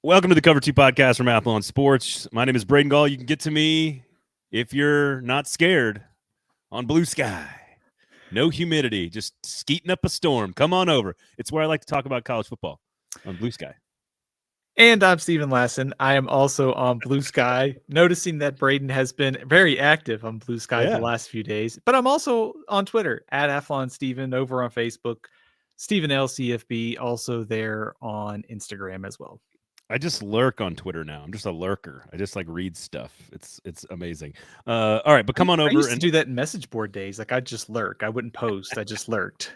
Welcome to the Cover 2 podcast from Athlon Sports. My name is Braden Gall. You can get to me if you're not scared on Blue Sky. No humidity, just skeeting up a storm. Come on over. It's where I like to talk about college football on Blue Sky. And I'm Steven Lassen. I am also on Blue Sky, noticing that Braden has been very active on Blue Sky the last few days. But I'm also on Twitter, at Athlon Steven, over on Facebook, Steven LCFB, also there on Instagram as well. I just lurk on Twitter now. I'm just a lurker. I just like read stuff. It's amazing. All right, but come on over. I used to do that in message board days. Like I'd just lurk. I wouldn't post. I just lurked.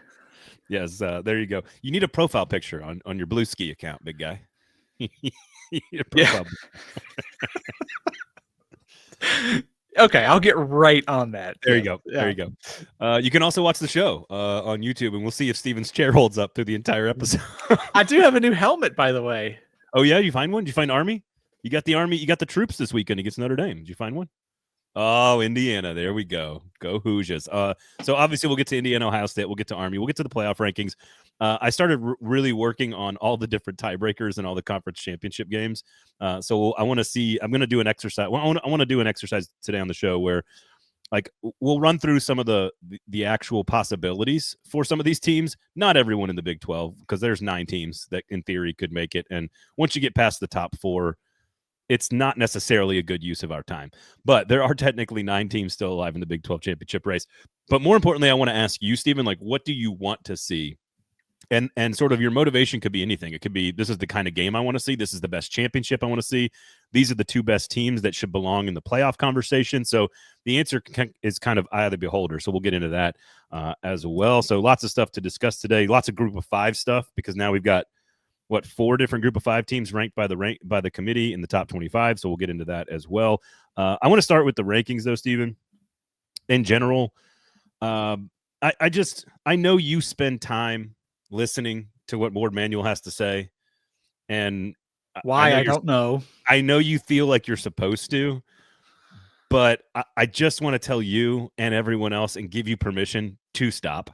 Yes, there you go. You need a profile picture on your Blue Ski account, big guy. Yeah. Okay, I'll get right on that. There you go. Yeah. There you go. You can also watch the show on YouTube, and we'll see if Steven's chair holds up through the entire episode. I do have a new helmet, by the way. Oh, yeah? You find one? Did you find Army? You got the Army. You got the troops this weekend against Notre Dame. Did you find one? Oh, Indiana. There we go. Go Hoosiers. So obviously we'll get to Indiana, Ohio State. We'll get to Army. We'll get to the playoff rankings. I started really working on all the different tiebreakers and all the conference championship games. So I want to see. I'm going to do an exercise. I want to do an exercise today on the show where, like, we'll run through some of the actual possibilities for some of these teams. Not everyone in the Big 12, because there's 9 teams that in theory could make it. And once you get past the top 4, it's not necessarily a good use of our time. But there are technically 9 teams still alive in the Big 12 championship race. But more importantly, I want to ask you, Steven, like, what do you want to see? And sort of your motivation could be anything. It could be, this is the kind of game I want to see. This is the best championship I want to see. These are the 2 best teams that should belong in the playoff conversation. So the answer is kind of eye of the beholder. So we'll get into that as well. So lots of stuff to discuss today. Lots of group of 5 stuff, because now we've got 4 different group of 5 teams ranked by the committee in the top 25. So we'll get into that as well. I want to start with the rankings though, Steven. In general, I know you spend time listening to what Board Manual has to say, and why I don't know. I know you feel like you're supposed to, but I just want to tell you and everyone else and give you permission to stop.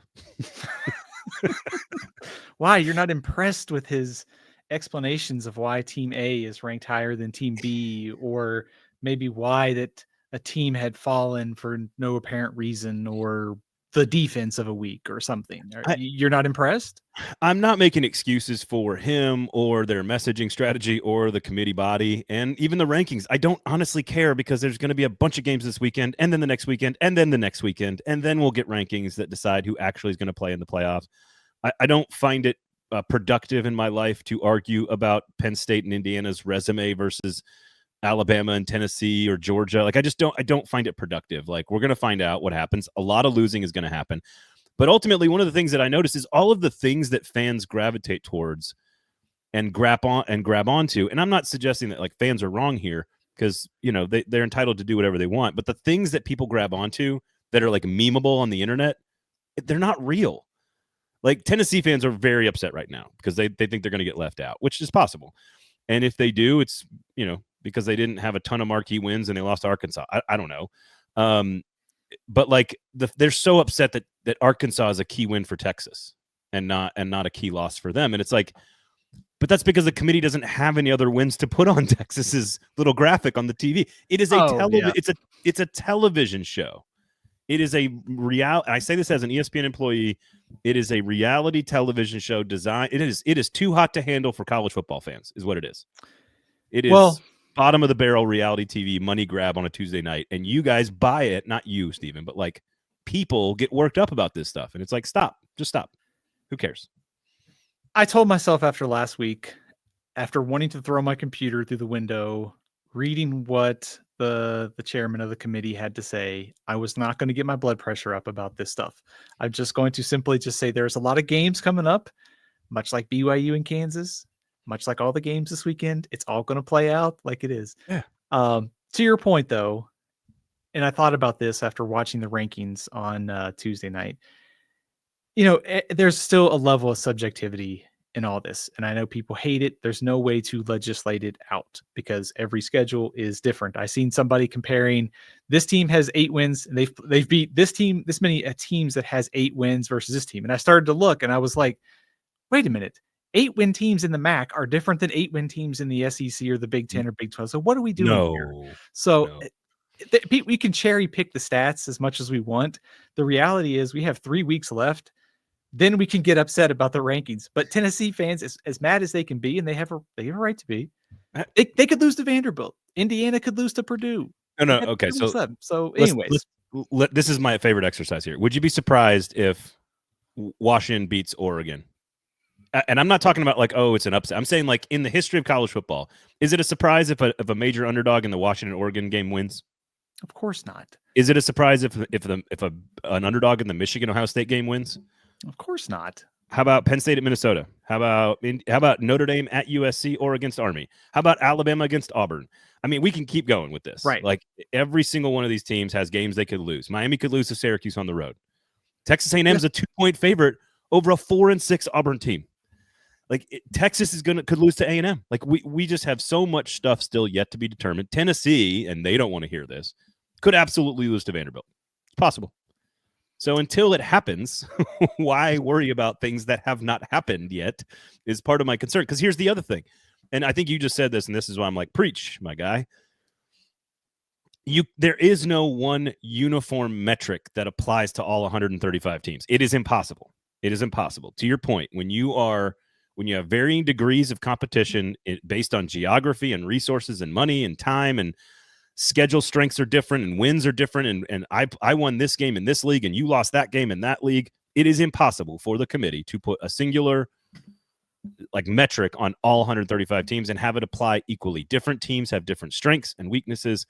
Why? You're not impressed with his explanations of why Team A is ranked higher than Team B, or maybe why that a team had fallen for no apparent reason, or the defense of a week or something. You're not impressed? I'm not making excuses for him or their messaging strategy or the committee body and even the rankings. I don't honestly care, because there's going to be a bunch of games this weekend, and then the next weekend, and then the next weekend, and then we'll get rankings that decide who actually is going to play in the playoffs. I don't find it productive in my life to argue about Penn State and Indiana's resume versus Alabama and Tennessee or Georgia. Like, I don't find it productive. Like, we're going to find out what happens. A lot of losing is going to happen. But ultimately, one of the things that I notice is all of the things that fans gravitate towards and grab onto. And I'm not suggesting that like fans are wrong here, because, you know, they're entitled to do whatever they want. But the things that people grab onto that are like memeable on the internet, they're not real. Like, Tennessee fans are very upset right now because they think they're going to get left out, which is possible. And if they do, it's, you know, because they didn't have a ton of marquee wins and they lost to Arkansas. I don't know. But like they're so upset that Arkansas is a key win for Texas and not a key loss for them. And it's like, but that's because the committee doesn't have any other wins to put on Texas's little graphic on the TV. It is it's a television show. It is a I say this as an ESPN employee. It is a reality television show designed. It is too hot to handle for college football fans, is what it is. It is bottom of the barrel reality TV money grab on a Tuesday night, and you guys buy it. Not you, Steven, but like people get worked up about this stuff, and it's like, just stop. Who cares? I told myself after last week, after wanting to throw my computer through the window, reading what the chairman of the committee had to say, I was not going to get my blood pressure up about this stuff. I'm just going to simply just say there's a lot of games coming up, much like BYU and Kansas, much like all the games this weekend. It's all going to play out like it is. Yeah. To your point, though, and I thought about this after watching the rankings on Tuesday night, you know, there's still a level of subjectivity in all this. And I know people hate it. There's no way to legislate it out because every schedule is different. I seen somebody comparing this team has 8 wins and they've beat this team, this many teams that has 8 wins versus this team. And I started to look and I was like, wait a minute, 8-win teams in the MAC are different than 8-win teams in the SEC or the Big 10 or Big 12. So what are we doing here? So we can cherry pick the stats as much as we want. The reality is we have 3 weeks left. Then we can get upset about the rankings. But Tennessee fans, as mad as they can be, and they have a right to be, they could lose to Vanderbilt. Indiana could lose to Purdue. No. Okay. So anyways. This is my favorite exercise here. Would you be surprised if Washington beats Oregon? And I'm not talking about like, oh, it's an upset. I'm saying like in the history of college football, is it a surprise if a major underdog in the Washington-Oregon game wins? Of course not. Is it a surprise if an underdog in the Michigan-Ohio State game wins? Of course not. How about Penn State at Minnesota? How about Notre Dame at USC or against Army? How about Alabama against Auburn? I mean, we can keep going with this. Right. Like every single one of these teams has games they could lose. Miami could lose to Syracuse on the road. Texas A&M is a 2-point favorite over a 4-6 Auburn team. Like Texas could lose to A&M. Like we just have so much stuff still yet to be determined. Tennessee, and they don't want to hear this, could absolutely lose to Vanderbilt. It's possible. So until it happens, why worry about things that have not happened yet is part of my concern. Because here's the other thing. And I think you just said this, and this is why I'm like, preach, my guy. There is no one uniform metric that applies to all 135 teams. It is impossible. It is impossible. To your point, when you have varying degrees of competition based on geography and resources and money and time and schedule strengths are different and wins are different. And I won this game in this league and you lost that game in that league. It is impossible for the committee to put a singular like metric on all 135 teams and have it apply equally. Different teams have different strengths and weaknesses.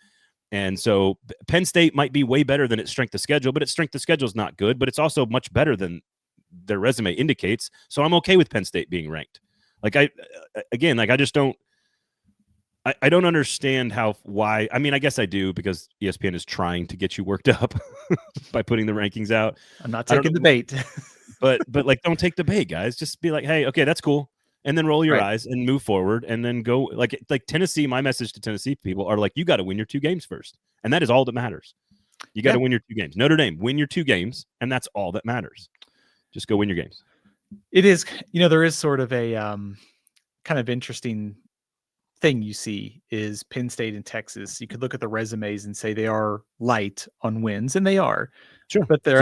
And so Penn State might be way better than its strength of schedule, but its strength of schedule is not good, but it's also much better than their resume indicates. So I'm okay with Penn State being ranked. Like I don't understand why. I mean, I guess I do because ESPN is trying to get you worked up by putting the rankings out. I'm not taking the bait. but like, don't take the bait, guys. Just be like, hey, okay, that's cool. And then roll your eyes and move forward and then go like Tennessee. My message to Tennessee people are like, you got to win your 2 games first. And that is all that matters. You got to win your 2 games. Notre Dame, win your 2 games. And that's all that matters. Just go win your games. It is, there is sort of a kind of interesting thing you see is Penn State and Texas. You could look at the resumes and say they are light on wins, and they are. Sure, but they're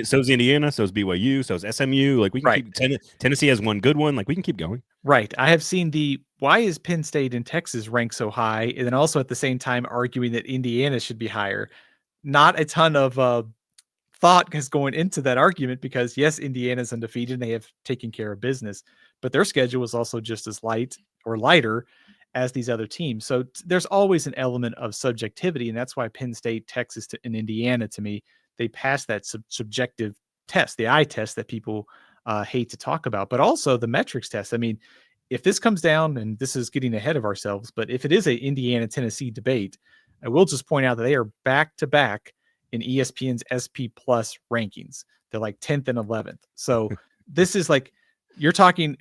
so's Indiana, so's BYU, so's SMU. Like we can keep, Tennessee has one good one. Like we can keep going. Right. I have seen why is Penn State and Texas ranked so high, and then also at the same time arguing that Indiana should be higher. Not a ton of thought is going into that argument because yes, Indiana's undefeated and they have taken care of business, but their schedule is also just as light or lighter as these other teams. So there's always an element of subjectivity, and that's why Penn State, Texas, and Indiana, to me, they pass that subjective test, the eye test that people hate to talk about, but also the metrics test. I mean, if this comes down, and this is getting ahead of ourselves, but if it is a Indiana-Tennessee debate, I will just point out that they are back-to-back in ESPN's SP Plus rankings. They're like 10th and 11th. So this is like, you're talking,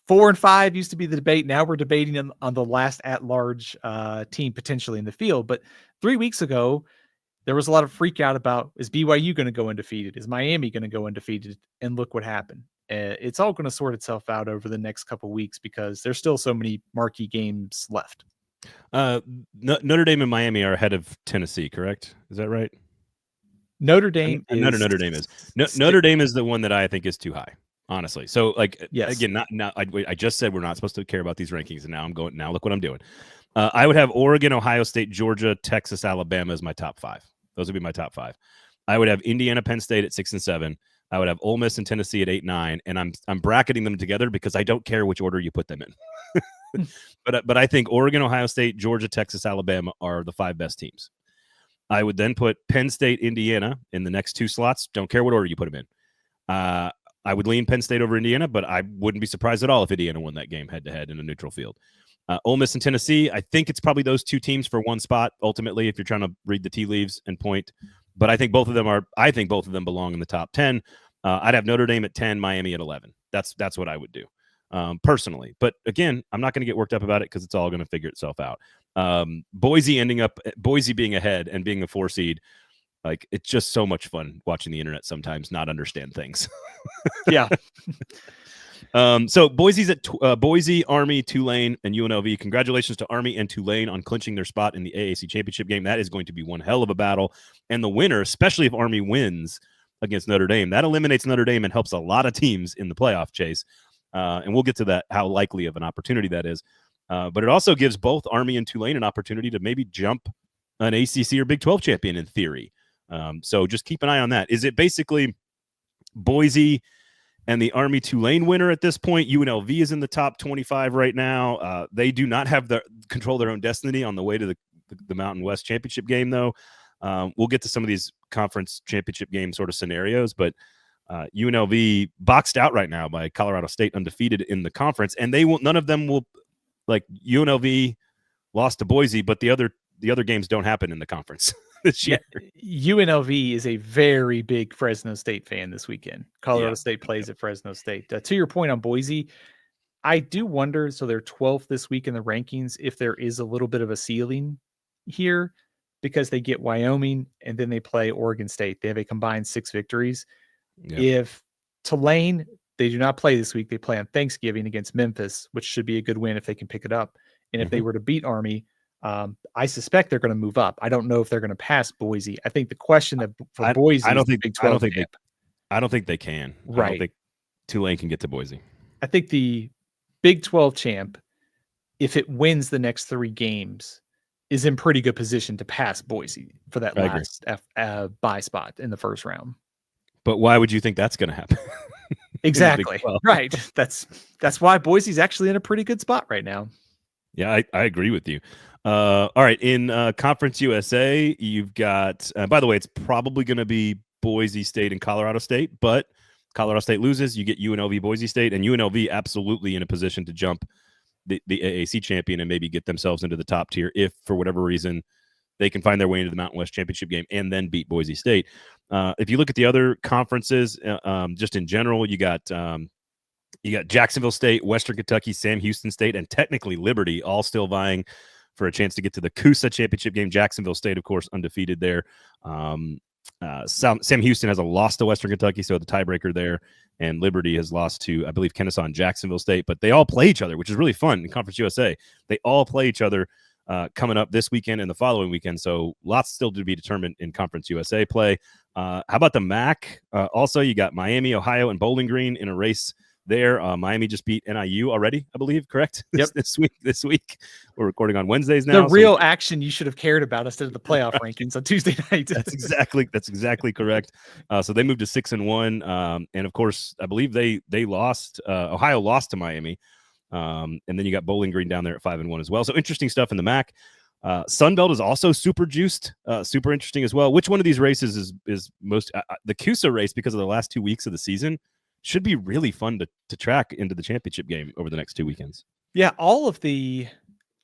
4 and 5 used to be the debate. Now we're debating on the last at-large team potentially in the field. But 3 weeks ago, there was a lot of freak out about, is BYU going to go undefeated? Is Miami going to go undefeated? And look what happened. It's all going to sort itself out over the next couple of weeks because there's still so many marquee games left. Notre Dame and Miami are ahead of Tennessee, correct? Is that right? Notre Dame Notre Dame is. Notre Dame is the one that I think is too high. Honestly. So like, yes. Again, I just said we're not supposed to care about these rankings, and now look what I'm doing. I would have Oregon, Ohio State, Georgia, Texas, Alabama as my top 5. Those would be my top 5. I would have Indiana, Penn State at 6 and 7. I would have Ole Miss and Tennessee at 8, 9, and I'm bracketing them together because I don't care which order you put them in. But I think Oregon, Ohio State, Georgia, Texas, Alabama are the 5 best teams. I would then put Penn State, Indiana in the next 2 slots. Don't care what order you put them in. I would lean Penn State over Indiana, but I wouldn't be surprised at all if Indiana won that game head-to-head in a neutral field. Ole Miss and Tennessee, I think it's probably those 2 teams for one spot, ultimately, if you're trying to read the tea leaves and point. But I think both of them belong in the top 10. I'd have Notre Dame at 10, Miami at 11. That's what I would do, personally. But again, I'm not going to get worked up about it because it's all going to figure itself out. Boise being ahead and being a 4 seed, like, it's just so much fun watching the internet sometimes not understand things. Yeah. So Boise's at Boise, Army, Tulane, and UNLV. Congratulations to Army and Tulane on clinching their spot in the AAC championship game. That is going to be one hell of a battle. And the winner, especially if Army wins against Notre Dame, that eliminates Notre Dame and helps a lot of teams in the playoff chase. And we'll get to that, how likely of an opportunity that is. But it also gives both Army and Tulane an opportunity to maybe jump an ACC or Big 12 champion in theory. So just keep an eye on that. Is it basically Boise and the Army Tulane winner at this point? UNLV is in the top 25 right now. They do not have control their own destiny on the way to the Mountain West championship game, though. We'll get to some of these conference championship game sort of scenarios, but UNLV boxed out right now by Colorado State, undefeated in the conference, and none of them will, like UNLV lost to Boise, but the other games don't happen in the conference this year. Yeah, UNLV is a very big Fresno State fan this weekend. Colorado State plays at Fresno State. To your point on Boise, I do wonder, so they're 12th this week in the rankings, if there is a little bit of a ceiling here because they get Wyoming and then they play Oregon State. They have a combined 6 victories. Yeah. If Tulane, they do not play this week. They play on Thanksgiving against Memphis, which should be a good win if they can pick it up. And if they were to beat Army, I suspect they're going to move up. I don't know if they're going to pass Boise. I think the question that for Boise, I don't think Big 12 I don't think they can. Right. I don't think Tulane can get to Boise. I think the Big 12 champ, if it wins the next 3 games, is in pretty good position to pass Boise for that last bye spot in the first round. But why would you think that's going to happen? Exactly. Right. That's why Boise's actually in a pretty good spot right now. Yeah, I agree with you. All right. In Conference USA, you've got, by the way, it's probably going to be Boise State and Colorado State, but Colorado State loses, you get UNLV, Boise State, and UNLV absolutely in a position to jump the AAC champion and maybe get themselves into the top tier if, for whatever reason, they can find their way into the Mountain West championship game and then beat Boise State. If you look at the other conferences, just in general, you got Jacksonville State, Western Kentucky, Sam Houston State, and technically Liberty all still vying for a chance to get to the CUSA championship game. Jacksonville State, of course, undefeated there. Sam Houston has a loss to Western Kentucky, so the tiebreaker there. And Liberty has lost to, I believe, Kennesaw and Jacksonville State. But they all play each other, which is really fun in Conference USA. They all play each other coming up this weekend and the following weekend. So lots still to be determined in Conference USA play. How about the MAC? Also, you got Miami, Ohio, and Bowling Green in a race there. Miami just beat NIU already, I believe, correct? Yep. This week. We're recording on Wednesdays now. The real action you should have cared about instead of the playoff rankings on Tuesday night. That's exactly correct. So they moved to 6-1. And of course, I believe they lost. Ohio lost to Miami. And then you got Bowling Green down there at 5-1 as well. So interesting stuff in the MAC. Sunbelt is also super juiced, super interesting as well. Which one of these races is most the CUSA race, because of the last 2 weeks of the season, should be really fun to track into the championship game over the next 2 weekends. Yeah, all of the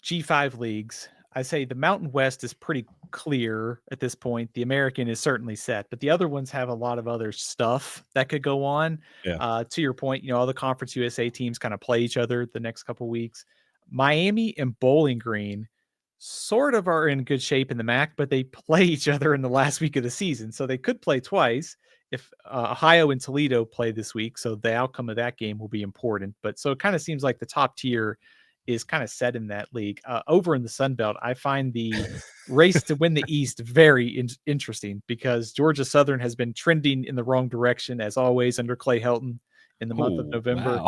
G5 leagues, I say the Mountain West is pretty clear at this point. The American is certainly set, but the other ones have a lot of other stuff that could go on. Yeah. To your point, all the Conference USA teams kind of play each other the next couple of weeks. Miami and Bowling Green sort of are in good shape in the MAC, but they play each other in the last week of the season, so they could play twice. If Ohio and Toledo play this week, so the outcome of that game will be important. But so it kind of seems like the top tier is kind of set in that league. Over in the Sun Belt, I find the race to win the East very interesting because Georgia Southern has been trending in the wrong direction as always under Clay Helton in the month of November.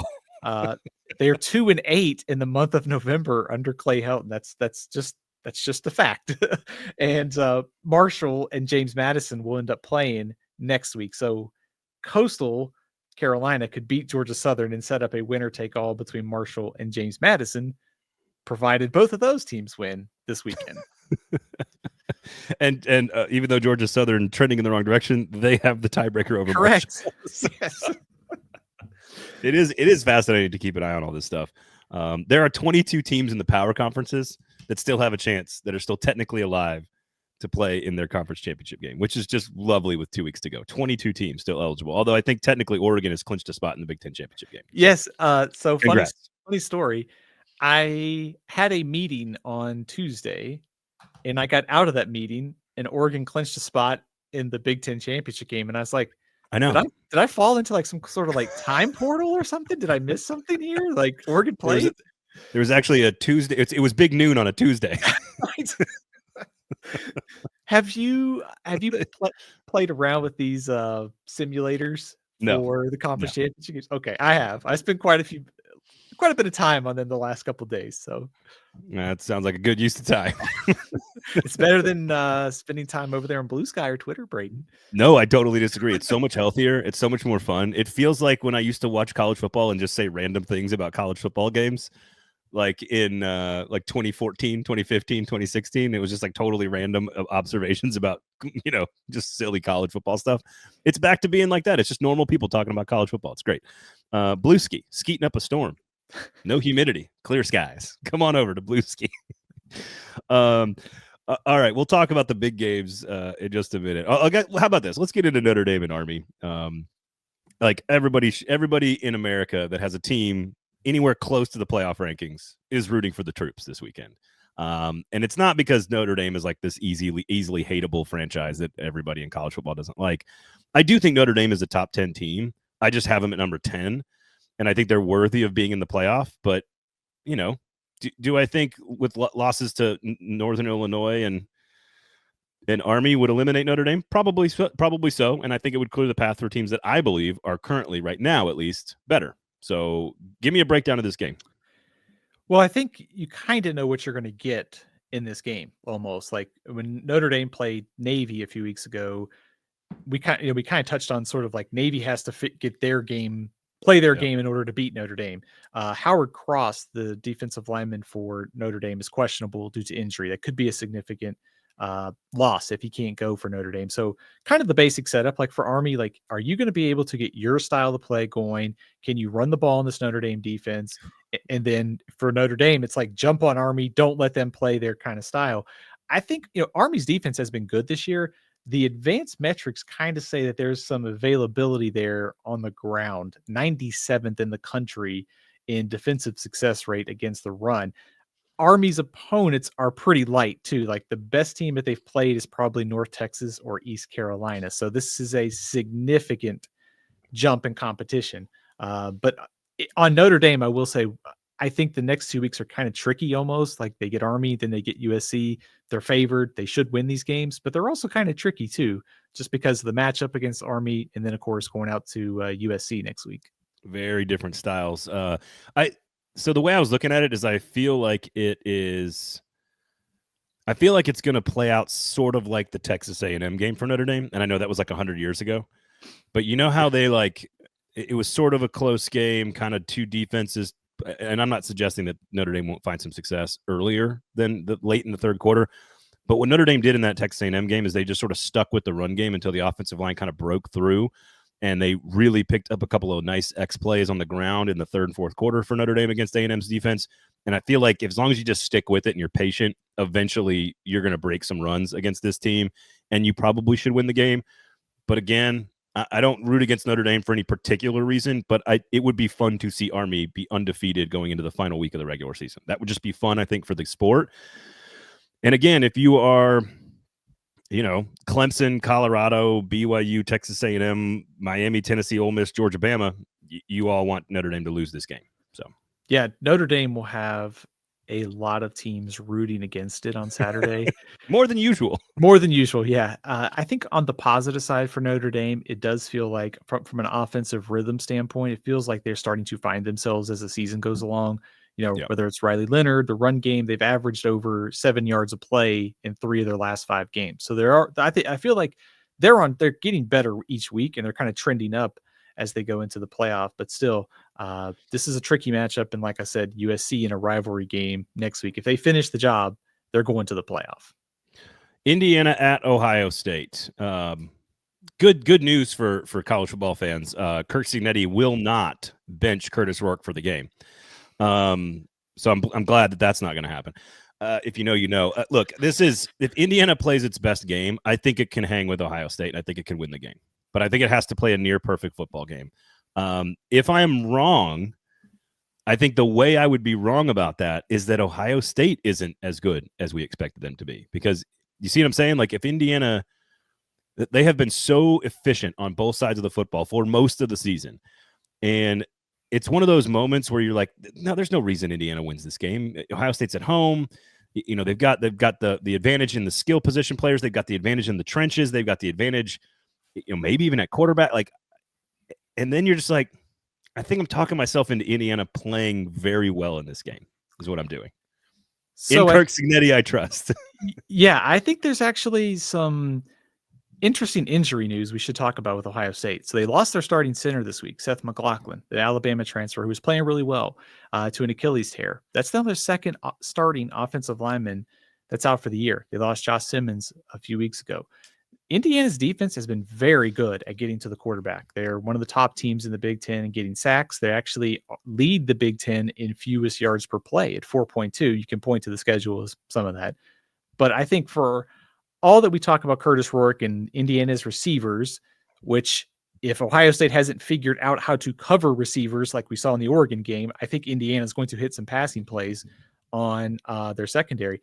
Wow. They're 2-8 in the month of November under Clay Helton. That's just a fact. And Marshall and James Madison will end up playing next week. So Coastal Carolina could beat Georgia Southern and set up a winner-take-all between Marshall and James Madison, provided both of those teams win this weekend. and even though Georgia Southern trending in the wrong direction, they have the tiebreaker over Correct. Marshall. Yes. It is fascinating to keep an eye on all this stuff. There are 22 teams in the power conferences that still have a chance, that are still technically alive to play in their conference championship game, which is just lovely with 2 weeks to go. 22 teams still eligible. Although I think technically Oregon has clinched a spot in the Big Ten championship game. Yes. So funny story. I had a meeting on Tuesday and I got out of that meeting and Oregon clinched a spot in the Big Ten championship game. And I was like, I know. Did I fall into like some sort of like time portal or something? Did I miss something here? Like Oregon played? There was actually a Tuesday. It was big noon on a Tuesday. Right. Have you played around with these simulators No, for the no. conference championship games? Okay, I have. I spent quite a bit of time on them the last couple days, so That sounds like a good use of time. it's better than spending time over there on Blue Sky or Twitter, Braden. No, I totally disagree. It's so much healthier. It's so much more fun. It feels like when I used to watch college football and just say random things about college football games, like in like 2014, 2015, 2016. It was just like totally random observations about, just silly college football stuff. It's back to being like that. It's just normal people talking about college football. It's great. Blue Ski, skeeting up a storm. No humidity, clear skies. Come on over to Blue Ski. All right, we'll talk about the big games in just a minute. How about this? Let's get into Notre Dame and Army. Like everybody in America that has a team anywhere close to the playoff rankings is rooting for the troops this weekend. And it's not because Notre Dame is like this easily hateable franchise that everybody in college football doesn't like. I do think Notre Dame is a top 10 team. I just have them at number 10, and I think they're worthy of being in the playoff. But, do I think with losses to Northern Illinois and Army would eliminate Notre Dame? Probably so. And I think it would clear the path for teams that I believe are currently, right now at least, better. So give me a breakdown of this game. Well, I think you kind of know what you're going to get in this game, almost like when Notre Dame played Navy a few weeks ago. We kind of touched on sort of like Navy has to play their game in order to beat Notre Dame. Howard Cross, the defensive lineman for Notre Dame, is questionable due to injury. That could be a significant loss if he can't go for Notre Dame. So kind of the basic setup, like for Army, like, are you going to be able to get your style of play going? Can you run the ball in this Notre Dame defense? And then for Notre Dame, it's like jump on Army. Don't let them play their kind of style. I think, Army's defense has been good this year. The advanced metrics kind of say that there's some availability there on the ground, 97th in the country in defensive success rate against the run. Army's opponents are pretty light too. Like the best team that they've played is probably North Texas or East Carolina. So this is a significant jump in competition. But on Notre Dame, I will say, I think the next 2 weeks are kind of tricky almost. Like they get Army, then they get USC. They're favored. They should win these games, but they're also kind of tricky too, just because of the matchup against Army. And then, of course, going out to USC next week. Very different styles. So the way I was looking at it is I feel like it's going to play out sort of like the Texas A&M game for Notre Dame. And I know that was like 100 years ago, but you know how they it was sort of a close game, kind of two defenses. And I'm not suggesting that Notre Dame won't find some success earlier than late in the third quarter. But what Notre Dame did in that Texas A&M game is they just sort of stuck with the run game until the offensive line kind of broke through. And they really picked up a couple of nice X plays on the ground in the third and fourth quarter for Notre Dame against A&M's defense. And I feel like as long as you just stick with it and you're patient, eventually you're going to break some runs against this team, and you probably should win the game. But again, I don't root against Notre Dame for any particular reason, but it would be fun to see Army be undefeated going into the final week of the regular season. That would just be fun, I think, for the sport. And again, if you are Clemson, Colorado, BYU, Texas A&M, Miami, Tennessee, Ole Miss, Georgia, Bama, you all want Notre Dame to lose this game. So, yeah, Notre Dame will have a lot of teams rooting against it on Saturday. More than usual. More than usual, yeah. I think on the positive side for Notre Dame, it does feel like from an offensive rhythm standpoint, it feels like they're starting to find themselves as the season goes along. Whether it's Riley Leonard, the run game, they've averaged over 7 yards of play in 3 of their last 5 games. So I feel like they're getting better each week, and they're kind of trending up as they go into the playoff. But still, this is a tricky matchup. And like I said, USC in a rivalry game next week. If they finish the job, they're going to the playoff. Indiana at Ohio State. Good news for college football fans. Kirk Cignetti will not bench Curtis Rourke for the game. So I'm glad that that's not going to happen. If you know, you know. Look, if Indiana plays its best game, I think it can hang with Ohio State, and I think it can win the game. But I think it has to play a near perfect football game. If I am wrong, I think the way I would be wrong about that is that Ohio State isn't as good as we expected them to be. Because you see what I'm saying? Like if Indiana, They have been so efficient on both sides of the football for most of the season. And it's one of those moments where you're like, no, there's no reason Indiana wins this game. Ohio State's at home. You know, they've got the advantage in the skill position players. They've got the advantage in the trenches. They've got the advantage, maybe even at quarterback. Like, and then you're just like, I think I'm talking myself into Indiana playing very well in this game is what I'm doing. So in Kirk Cignetti, I trust. Yeah, I think there's actually some interesting injury news we should talk about with Ohio State. So they lost their starting center this week, Seth McLaughlin, the Alabama transfer, who was playing really well, to an Achilles tear. That's now their second starting offensive lineman that's out for the year. They lost Josh Simmons a few weeks ago. Indiana's defense has been very good at getting to the quarterback. They're one of the top teams in the Big Ten in getting sacks. They actually lead the Big Ten in fewest yards per play at 4.2. You can point to the schedule as some of that. But I think for all that we talk about Curtis Rourke and Indiana's receivers, which if Ohio State hasn't figured out how to cover receivers like we saw in the Oregon game, I think Indiana is going to hit some passing plays on their secondary.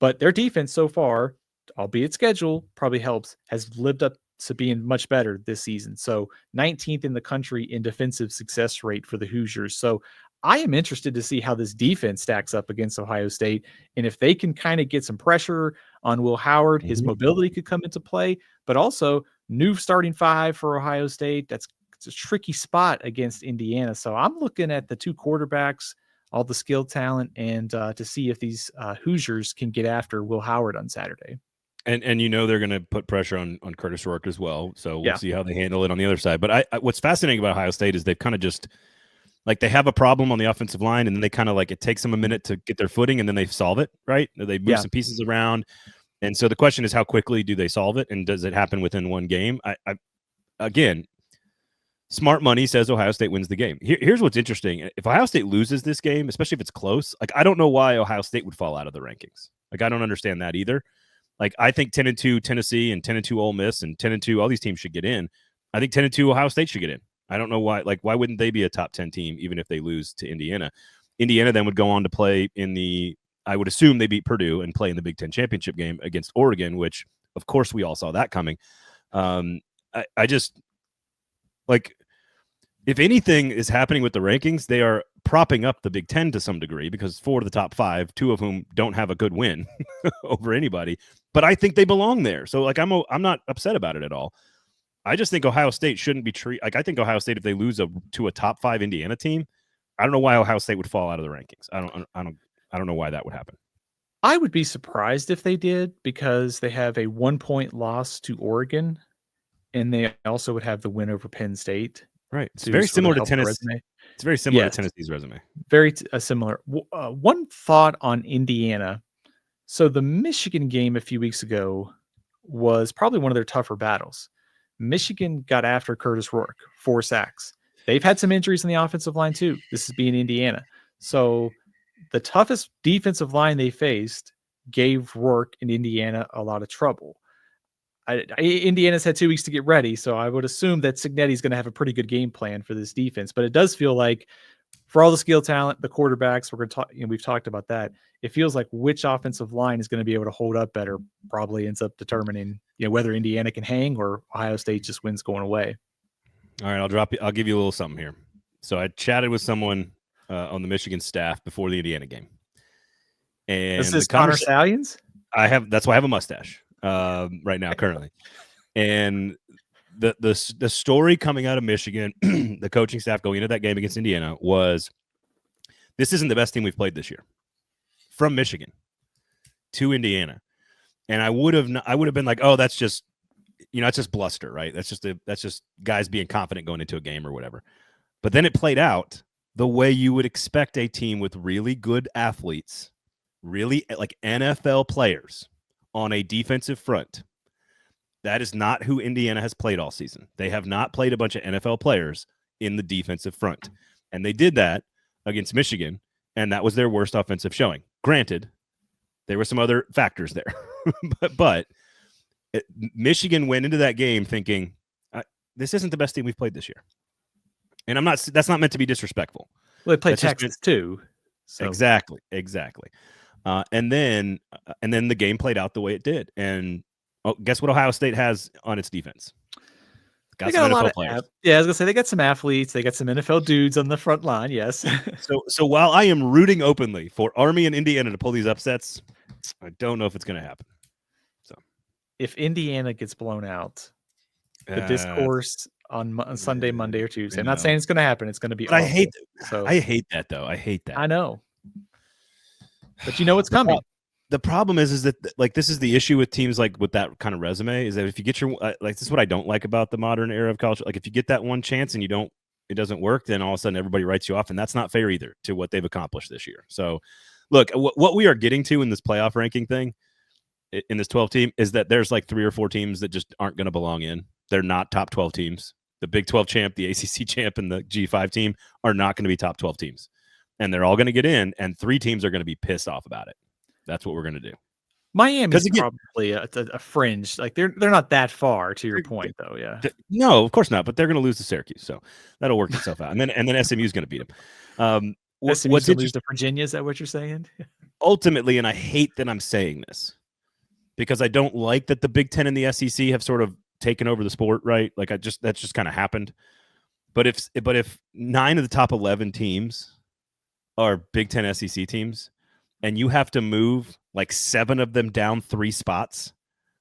But their defense so far, albeit schedule, probably helps, has lived up to being much better this season. So 19th in the country in defensive success rate for the Hoosiers. So I am interested to see how this defense stacks up against Ohio State. And if they can kind of get some pressure on Will Howard, his mobility could come into play, but also new starting five for Ohio State. It's a tricky spot against Indiana. So I'm looking at the two quarterbacks, all the skill talent, and to see if these Hoosiers can get after Will Howard on Saturday. And they're going to put pressure on Curtis Rourke as well. So we'll see how they handle it on the other side. But I what's fascinating about Ohio State is they've kind of just like they have a problem on the offensive line, and then they kind of like it takes them a minute to get their footing, and then they solve it, right? They move some pieces around. And so the question is, how quickly do they solve it? And does it happen within one game? Again, smart money says Ohio State wins the game. Here's what's interesting. If Ohio State loses this game, especially if it's close, like I don't know why Ohio State would fall out of the rankings. Like I don't understand that either. Like I think 10-2 Tennessee and 10-2 Ole Miss and 10-2 all these teams should get in. I think 10-2 Ohio State should get in. I don't know why. Like why wouldn't they be a top 10 team even if they lose to Indiana? Indiana then would go on to play in the. I would assume they beat Purdue and play in the Big Ten championship game against Oregon, which of course we all saw that coming. I just like if anything is happening with the rankings, they are propping up the Big Ten to some degree because 4 of the top 5, 2 of whom don't have a good win over anybody. But I think they belong there. So like I'm not upset about it at all. I just think Ohio State shouldn't be treated like I think Ohio State if they lose to a top 5 Indiana team, I don't know why Ohio State would fall out of the rankings. I don't know why that would happen. I would be surprised if they did because they have a 1-point loss to Oregon, and they also would have the win over Penn State. Right. It's very similar to Tennessee. It's very similar to Tennessee's resume. Very similar. One thought on Indiana. So the Michigan game a few weeks ago was probably one of their tougher battles. Michigan got after Curtis Rourke, 4 sacks. They've had some injuries on the offensive line too. This is being Indiana. So the toughest defensive line they faced gave Rourke and Indiana a lot of trouble. Indiana's had 2 weeks to get ready, so I would assume that Cignetti's going to have a pretty good game plan for this defense. But it does feel like, for all the skill talent, the quarterbacks, we're going to talk. We've talked about that. It feels like which offensive line is going to be able to hold up better probably ends up determining, whether Indiana can hang or Ohio State just wins going away. All right, I'll give you a little something here. So I chatted with someone on the Michigan staff before the Indiana game, and is this Connor Stallions? That's why I have a mustache right now currently, and the story coming out of Michigan, the coaching staff going into that game against Indiana was, this isn't the best team we've played this year. From Michigan to Indiana, and I would have been like, oh, that's just it's just bluster, right? That's just guys being confident going into a game or whatever. But then it played out the way you would expect a team with really good athletes, really like NFL players on a defensive front. That is not who Indiana has played all season. They have not played a bunch of NFL players in the defensive front. And they did that against Michigan, and that was their worst offensive showing. Granted, there were some other factors there. but Michigan went into that game thinking, this isn't the best team we've played this year. And that's not meant to be disrespectful. Well, they played Texas too. So. Exactly. And then the game played out the way it did. And Oh, guess what Ohio State has on its defense? They Got some got a lot NFL of players. yeah, I was gonna say they got some athletes. They got some NFL dudes on the front line. Yes. So while I am rooting openly for Army and Indiana to pull these upsets, I don't know if it's going to happen. So if Indiana gets blown out, the discourse on Sunday, Monday, or Tuesday. I'm not saying it's going to happen. It's going to be But awful. I hate that though. I hate that. I know. But you know what's coming. The problem is that like this is the issue with teams like with that kind of resume is that if you get your like this is what I don't like about the modern era of college. Like if you get that one chance and it doesn't work, then all of a sudden everybody writes you off, and that's not fair either to what they've accomplished this year. So, look, what we are getting to in this playoff ranking thing, in this 12 team, is that there's like 3 or 4 teams that just aren't going to belong in. They're not top 12 teams. The Big 12 champ, the ACC champ, and the G5 team are not going to be top 12 teams, and they're all going to get in, and 3 teams are going to be pissed off about it. That's what we're going to do. Miami's probably a fringe. Like they're not that far to your point, though. Yeah. No, of course not. But they're going to lose to Syracuse, so that'll work itself out. And then SMU is going to beat them. What's to lose to Virginia? Is that what you're saying? Ultimately, and I hate that I'm saying this because I don't like that the Big Ten and the SEC have sort of taken over the sport, right? Like that's just kind of happened. But if 9 of the top 11 teams are Big Ten SEC teams, and you have to move like 7 of them down 3 spots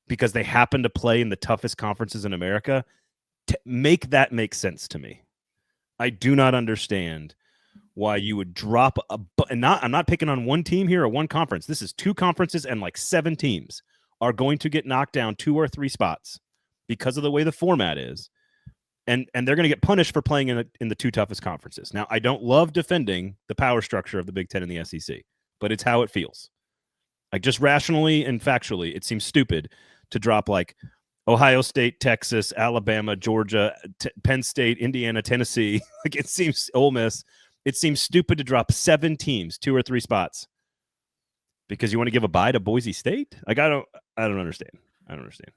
because they happen to play in the toughest conferences in America, make that make sense to me. I do not understand why you would drop I'm not picking on one team here or one conference. This is 2 conferences, and like 7 teams are going to get knocked down 2 or 3 spots because of the way the format is. And they're going to get punished for playing in the 2 toughest conferences. Now, I don't love defending the power structure of the Big Ten and the SEC, but it's how it feels. Like just rationally and factually, it seems stupid to drop like Ohio State, Texas, Alabama, Georgia, Penn State, Indiana, Tennessee. Like it seems Ole Miss. It seems stupid to drop 7 teams, 2 or 3 spots because you want to give a bye to Boise State. Like I don't understand. I don't understand.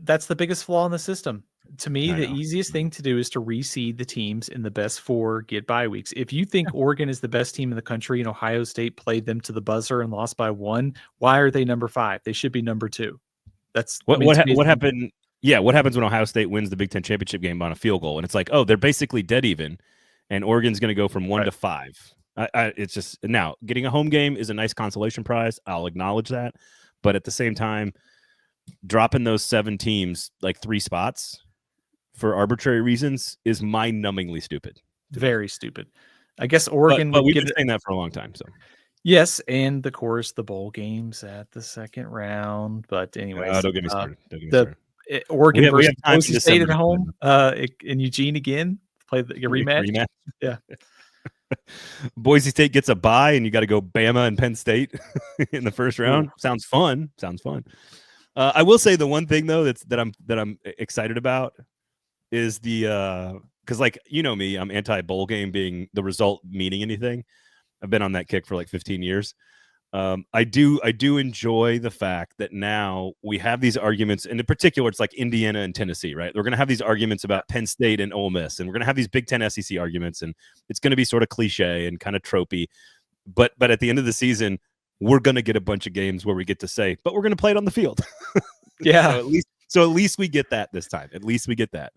That's the biggest flaw in the system. To me, the easiest thing to do is to reseed the teams in the best 4 get bye weeks. If you think Oregon is the best team in the country and Ohio State played them to the buzzer and lost by 1, why are they number 5? They should be number 2. That's what happened. Yeah, what happens when Ohio State wins the Big Ten championship game on a field goal? And it's like, oh, they're basically dead even, and Oregon's going to go from 1 to 5. It's just now getting a home game is a nice consolation prize. I'll acknowledge that, but at the same time, dropping those 7 teams like 3 spots for arbitrary reasons is mind-numbingly stupid. Very stupid. I guess Oregon. But we've been saying that for a long time. So yes, and of course the bowl games at the second round. But anyways, don't get me started. Oregon versus Boise State at home in Eugene again. Play the rematch. Yeah. Boise State gets a bye, and you got to go Bama and Penn State in the first round. Ooh. Sounds fun. I will say the one thing though that I'm excited about is the because like you know me, I'm anti bowl game being the result meaning anything. I've been on that kick for like 15 years. I do enjoy the fact that now we have these arguments, and in particular, it's like Indiana and Tennessee, right? We're going to have these arguments about Penn State and Ole Miss, and we're going to have these Big Ten SEC arguments, and it's going to be sort of cliche and kind of tropey. But at the end of the season, we're going to get a bunch of games where we get to say, but we're going to play it on the field. Yeah. So at least we get that this time. At least we get that.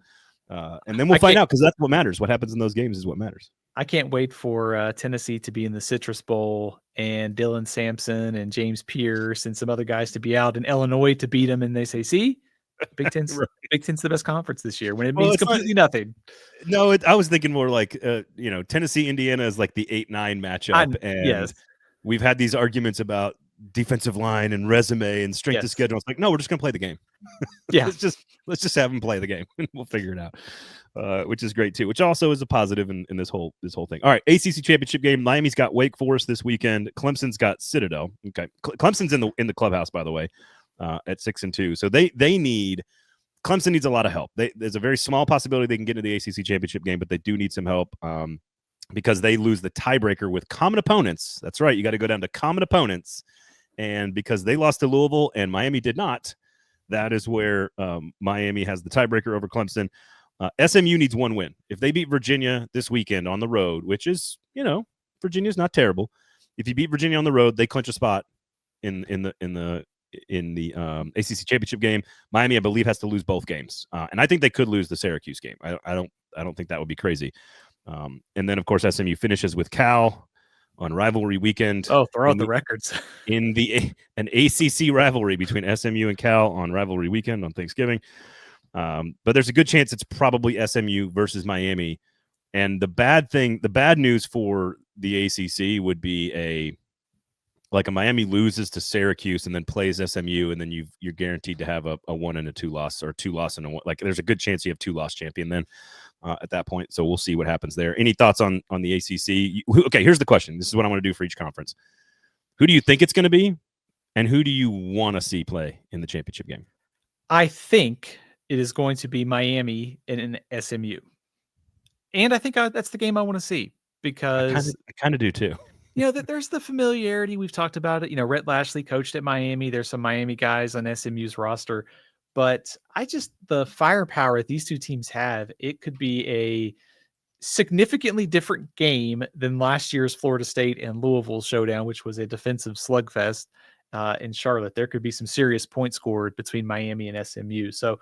And then we'll find out because that's what matters. What happens in those games is what matters. I can't wait for Tennessee to be in the Citrus Bowl and Dylan Sampson and James Pierce and some other guys to be out, and Illinois to beat them. And they say, see, Big Ten's right. Big Ten's the best conference this year when it means completely nothing. No, I was thinking more like, Tennessee, Indiana is like the 8-9 matchup. And we've had these arguments about defensive line and resume and strength of schedule. It's like, no, we're just going to play the game. Yeah. let's just have them play the game and we'll figure it out. Which is great too, which also is a positive in this whole thing. All right. ACC championship game. Miami's got Wake Forest this weekend. Clemson's got Citadel. Okay. Clemson's in the clubhouse, by the way, at 6-2. So Clemson needs a lot of help. There's a very small possibility they can get into the ACC championship game, but they do need some help because they lose the tiebreaker with common opponents. That's right. You got to go down to common opponents. And because they lost to Louisville and Miami did not, that is where Miami has the tiebreaker over Clemson. SMU needs 1 win. If they beat Virginia this weekend on the road, which is, Virginia's not terrible. If you beat Virginia on the road, they clinch a spot in the in the ACC championship game. Miami, I believe, has to lose both games, and I think they could lose the Syracuse game. I don't think that would be crazy. And then, of course, SMU finishes with Cal on rivalry weekend. Oh, throw out the records. In an ACC rivalry between SMU and Cal on rivalry weekend on Thanksgiving. But there's a good chance it's probably SMU versus Miami. And the bad news for the ACC would be a Miami loses to Syracuse and then plays SMU, and then you're guaranteed to have a 1 and a 2 loss, or 2 loss and a 1. Like, there's a good chance you have 2 loss champion then at that point. So we'll see what happens there. Any thoughts on the ACC? Okay, here's the question. This is what I want to do for each conference. Who do you think it's going to be, and who do you want to see play in the championship game? I think it is going to be Miami and an SMU. And I think that's the game I want to see, because I kind of do too. There's the familiarity. We've talked about it. Rhett Lashley coached at Miami. There's some Miami guys on SMU's roster, but the firepower that these two teams have, it could be a significantly different game than last year's Florida State and Louisville showdown, which was a defensive slugfest in Charlotte. There could be some serious points scored between Miami and SMU. So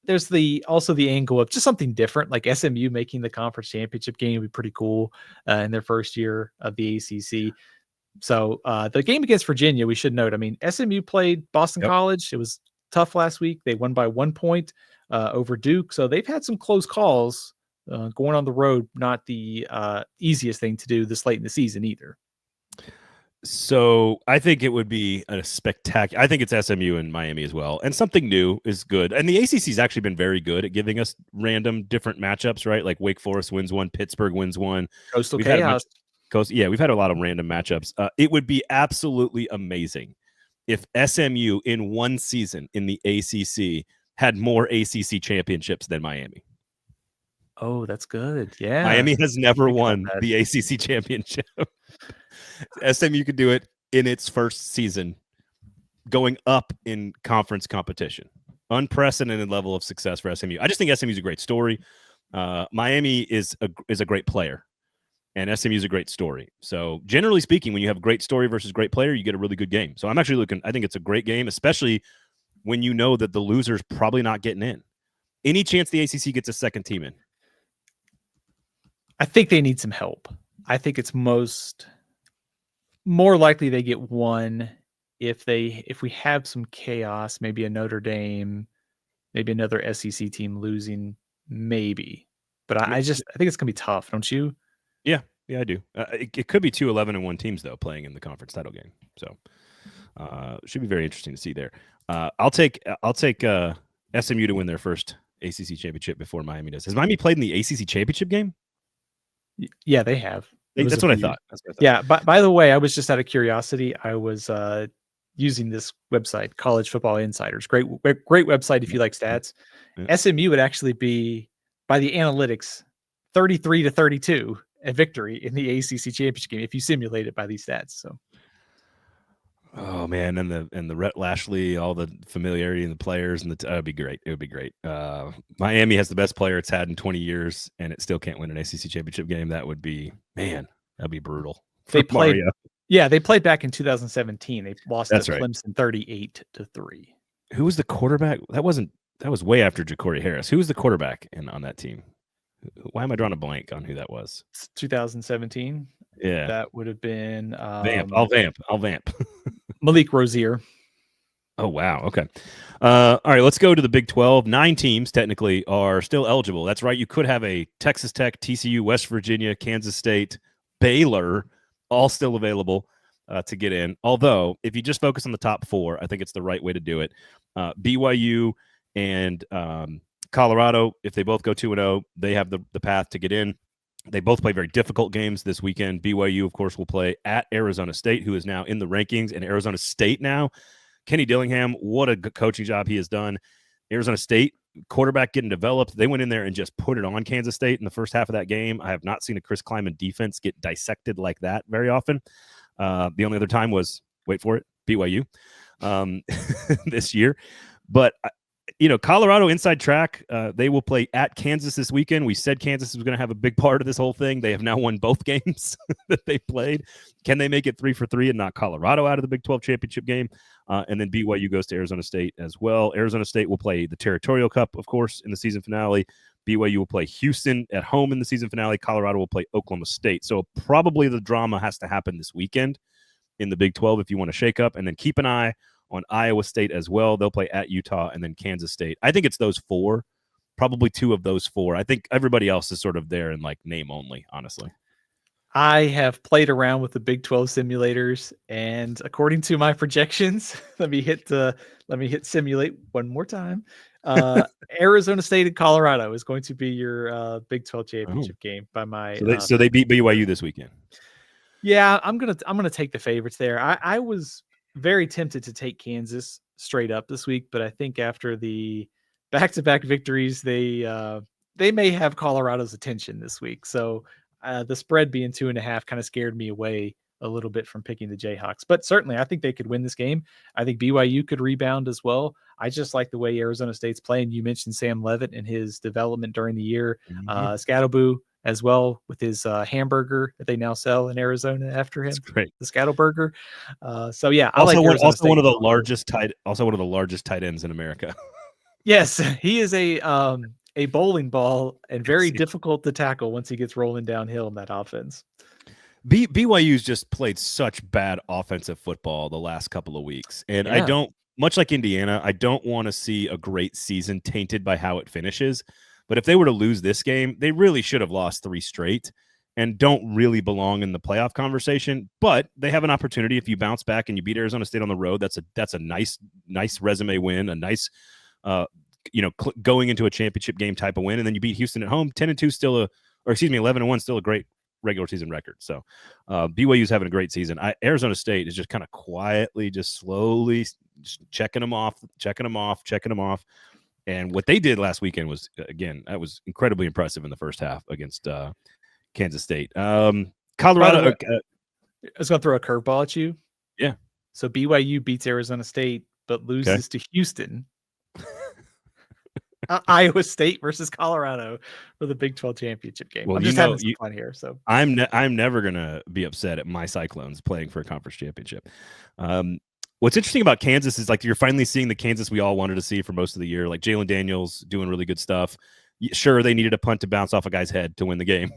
there's also the angle of just something different, like SMU making the conference championship game would be pretty cool in their first year of the ACC. So the game against Virginia, we should note, SMU played Boston College. It was tough last week. They won by 1 point over Duke. So they've had some close calls. Going on the road, not the easiest thing to do this late in the season either. So I think it would be a spectacular. I think it's SMU and Miami as well. And something new is good. And the ACC has actually been very good at giving us random different matchups, right? Like Wake Forest wins one, Pittsburgh wins one. Coastal Chaos. We've had a lot of random matchups. It would be absolutely amazing if SMU in one season in the ACC had more ACC championships than Miami. Oh, that's good. Yeah. Miami has never won the ACC championship. SMU could do it in its first season, going up in conference competition. Unprecedented level of success for SMU. I just think SMU is a great story. Miami is a great player, and SMU is a great story. So generally speaking, when you have great story versus great player, you get a really good game. So I'm actually I think it's a great game, especially when you know that the loser's probably not getting in. Any chance the ACC gets a second team in? I think they need some help. I think it's more likely they get one if we have some chaos, maybe a Notre Dame, maybe another SEC team losing, maybe. But I think it's gonna be tough, don't you? Yeah, I do. It could be 2 11-1 teams though playing in the conference title game. So should be very interesting to see there. I'll take SMU to win their first ACC championship before Miami does. Has Miami played in the ACC championship game? Yeah, they have. That's what I thought. Yeah. By the way, I was just out of curiosity. I was using this website, College Football Insiders. Great website if you like stats. Yeah. SMU would actually be, by the analytics, 33-32 a victory in the ACC championship game if you simulate it by these stats. So. Oh man, and the Rhett Lashley, all the familiarity in the players, and it would be great. It would be great. Miami has the best player it's had in 20 years, and it still can't win an ACC championship game. That would be, man, that'd be brutal. They played, they played back in 2017. They lost to Clemson 38-3. Who was the quarterback? That was way after Ja'Cory Harris. Who was the quarterback on that team? Why am I drawing a blank on who that was? 2017. Yeah, that would have been vamp. I'll vamp. Malik Rozier. Oh wow. Okay. All right. Let's go to the Big 12. 9 teams technically are still eligible. That's right. You could have a Texas Tech, TCU, West Virginia, Kansas State, Baylor, all still available to get in. Although, if you just focus on the top 4, I think it's the right way to do it. BYU and Colorado, if they both go 2-0, they have the path to get in. They both play very difficult games this weekend. BYU, of course, will play at Arizona State, who is now in the rankings, and Arizona State now. Kenny Dillingham, what a good coaching job he has done. Arizona State quarterback getting developed. They went in there and just put it on Kansas State in the first half of that game. I have not seen a Chris Kleiman defense get dissected like that very often. The only other time was, wait for it, BYU this year. But Colorado inside track, they will play at Kansas this weekend. We said Kansas was going to have a big part of this whole thing. They have now won both games that they played. Can they make it 3-for-3 and knock Colorado out of the Big 12 championship game? And then BYU goes to Arizona State as well. Arizona State will play the Territorial Cup, of course, in the season finale. BYU will play Houston at home in the season finale. Colorado will play Oklahoma State. So probably the drama has to happen this weekend in the Big 12 if you want to shake up. And then keep an eye on Iowa State as well. They'll play at Utah and then Kansas State. I think it's those four, probably two of those four. I think everybody else is sort of there in like name only, honestly. I have played around with the Big 12 simulators, and according to my projections, let me hit simulate one more time. Arizona State and Colorado is going to be your Big 12 championship game by my. So they beat BYU this weekend. Yeah, I'm gonna take the favorites there. I was very tempted to take Kansas straight up this week, but I think after the back-to-back victories, they may have Colorado's attention this week. So the spread being 2.5 kind of scared me away a little bit from picking the Jayhawks. But certainly, I think they could win this game. I think BYU could rebound as well. I just like the way Arizona State's playing. You mentioned Sam Levitt and his development during the year. Scattleboo as well with his hamburger that they now sell in Arizona after him. That's great. The Scattleburger. So yeah, I also like one of the largest tight ends in America. Yes, he is a bowling ball and very difficult to tackle once he gets rolling downhill in that offense. BYU's just played such bad offensive football the last couple of weeks. And I don't, much like Indiana, I don't want to see a great season tainted by how it finishes. But if they were to lose this game, they really should have lost 3 straight and don't really belong in the playoff conversation. But they have an opportunity if you bounce back and you beat Arizona State on the road. That's a nice resume win, a nice going into a championship game type of win. And then you beat Houston at home, 10-2 11-1 still a great regular season record. So BYU's having a great season. Arizona State is just kind of quietly, just slowly checking them off. And what they did last weekend was, again, that was incredibly impressive in the first half against Kansas State. Colorado. I was going to throw a curveball at you. Yeah. So BYU beats Arizona State, but loses to Houston. Iowa State versus Colorado for the Big 12 championship game. Well, I'm just having some fun here. So I'm never gonna be upset at my Cyclones playing for a conference championship. What's interesting about Kansas is like you're finally seeing the Kansas we all wanted to see for most of the year. Like Jalen Daniels doing really good stuff. Sure, they needed a punt to bounce off a guy's head to win the game.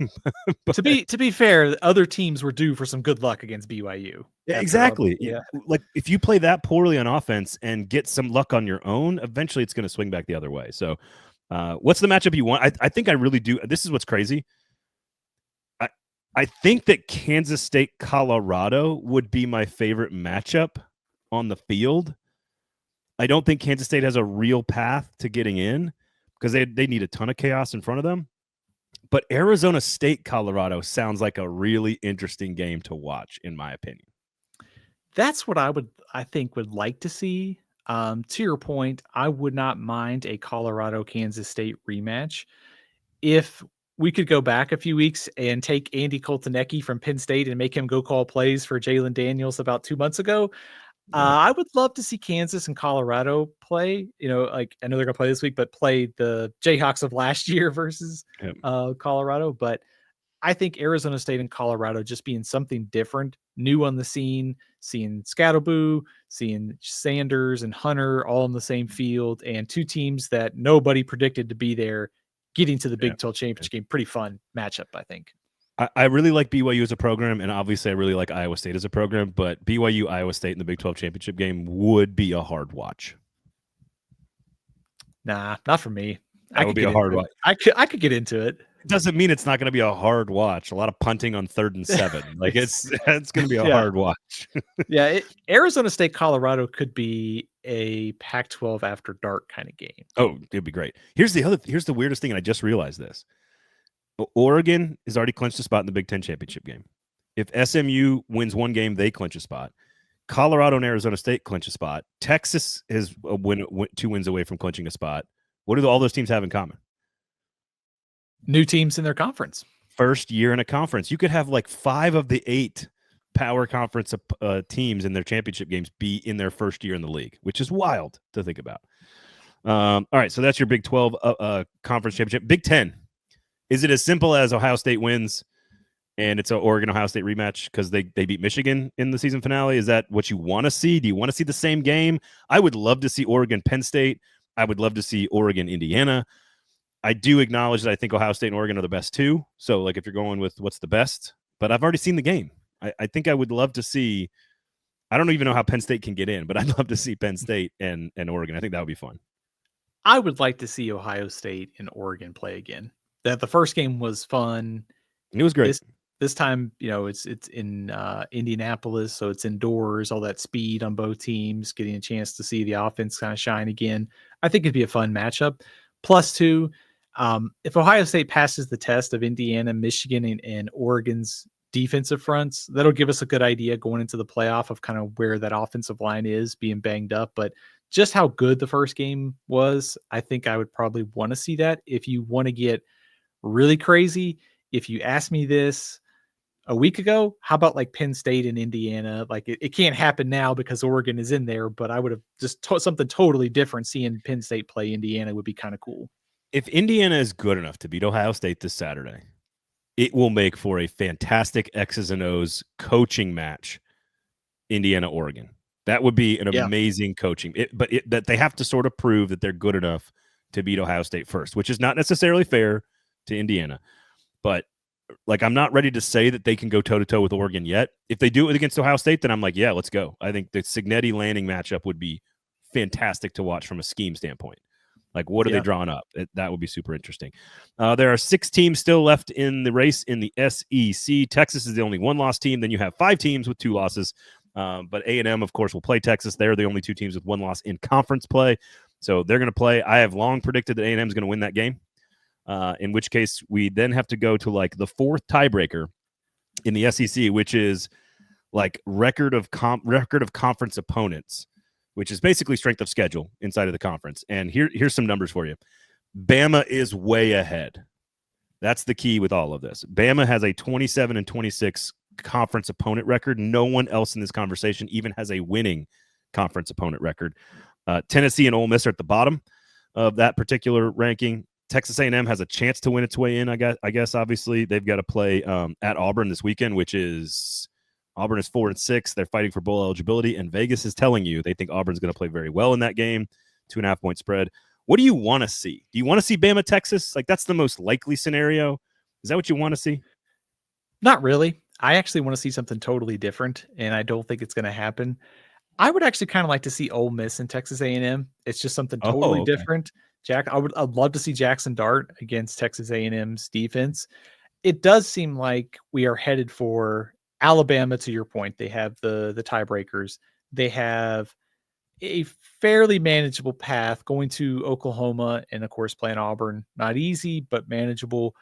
But, to be fair, other teams were due for some good luck against BYU. Yeah, exactly. Yeah. Like if you play that poorly on offense and get some luck on your own, eventually it's going to swing back the other way. So what's the matchup you want? I think I really do. This is what's crazy. I think that Kansas State, Colorado would be my favorite matchup on the field. I don't think Kansas State has a real path to getting in because they need a ton of chaos in front of them. But Arizona State, Colorado sounds like a really interesting game to watch, in my opinion. That's what I think would like to see. To your point, I would not mind a Colorado-Kansas State rematch. If we could go back a few weeks and take Andy Koltanecki from Penn State and make him go call plays for Jalen Daniels about 2 months ago, I would love to see Kansas and Colorado play. Like I know they're going to play this week, but play the Jayhawks of last year versus Colorado. But I think Arizona State and Colorado just being something different, new on the scene, seeing Scattleboo, seeing Sanders and Hunter all in the same field, and two teams that nobody predicted to be there, getting to the Big 12 championship game. Pretty fun matchup, I think. I really like BYU as a program, and obviously I really like Iowa State as a program, but BYU, Iowa State in the Big 12 championship game would be a hard watch. Nah, not for me. That would be a hard watch. I could get into it. It doesn't mean it's not going to be a hard watch. A lot of punting on 3rd and 7. Like it's going to be a hard watch. Arizona State, Colorado could be a Pac-12 after dark kind of game. Oh, it'd be great. Here's the weirdest thing, and I just realized this. Oregon has already clinched a spot in the Big Ten championship game. If SMU wins one game, they clinch a spot. Colorado and Arizona State clinch a spot. Texas is 2 wins away from clinching a spot. What do all those teams have in common? New teams in their conference. First year in a conference. You could have like 5 of the 8 power conference teams in their championship games be in their first year in the league, which is wild to think about. All right, so that's your Big 12 conference championship. Big 10. Is it as simple as Ohio State wins and it's an Oregon-Ohio State rematch because they beat Michigan in the season finale? Is that what you want to see? Do you want to see the same game? I would love to see Oregon-Penn State. I would love to see Oregon-Indiana. I do acknowledge that I think Ohio State and Oregon are the best two. So, like, if you're going with what's the best, but I've already seen the game. I think I would love to see. I don't even know how Penn State can get in, but I'd love to see Penn State and Oregon. I think that would be fun. I would like to see Ohio State and Oregon play again. That the first game was fun. It was great. This time, it's in Indianapolis, so it's indoors, all that speed on both teams, getting a chance to see the offense kind of shine again. I think it'd be a fun matchup. Plus two, if Ohio State passes the test of Indiana, Michigan, and Oregon's defensive fronts, that'll give us a good idea going into the playoff of kind of where that offensive line is being banged up. But just how good the first game was, I think I would probably want to see that. If you want to get really crazy, if you asked me this a week ago, how about like Penn State and Indiana? Like it can't happen now because Oregon is in there, but I would have just something totally different. Seeing Penn State play Indiana would be kind of cool. If Indiana is good enough to beat Ohio State this Saturday, it will make for a fantastic X's and O's coaching match, Indiana-Oregon. That would be an amazing coaching. But that they have to sort of prove that they're good enough to beat Ohio State first, which is not necessarily fair to Indiana. But like, I'm not ready to say that they can go toe-to-toe with Oregon yet. If they do it against Ohio State, then I'm like, yeah, let's go. I think the Cignetti-Lanning matchup would be fantastic to watch from a scheme standpoint. Like, what are they drawing up? That would be super interesting. There are 6 teams still left in the race in the SEC. Texas is the only one-loss team. Then you have 5 teams with 2 losses. But A&M, of course, will play Texas. They're the only 2 teams with 1 loss in conference play. So they're going to play. I have long predicted that A&M is going to win that game, in which case we then have to go to like the 4th tiebreaker in the SEC, which is like record of conference opponents, which is basically strength of schedule inside of the conference. And here's some numbers for you. Bama is way ahead. That's the key with all of this. Bama has a 27-26 conference opponent record. No one else in this conversation even has a winning conference opponent record. Tennessee and Ole Miss are at the bottom of that particular ranking. Texas A&M has a chance to win its way in. I guess obviously they've got to play at Auburn this weekend, which is Auburn is 4-6. They're fighting for bowl eligibility, and Vegas is telling you they think Auburn's going to play very well in that game. 2.5 point spread. What do you want to see? Do you want to see Bama, Texas? Like, that's the most likely scenario. Is that what you want to see? Not really. I actually want to see something totally different, and I don't think it's going to happen. I would actually kind of like to see Ole Miss and Texas A&M. It's just something totally different. I'd love to see Jackson Dart against Texas A&M's defense. It does seem like we are headed for Alabama. To your point, they have the tiebreakers. They have a fairly manageable path going to Oklahoma and, of course, playing Auburn. Not easy, but manageable.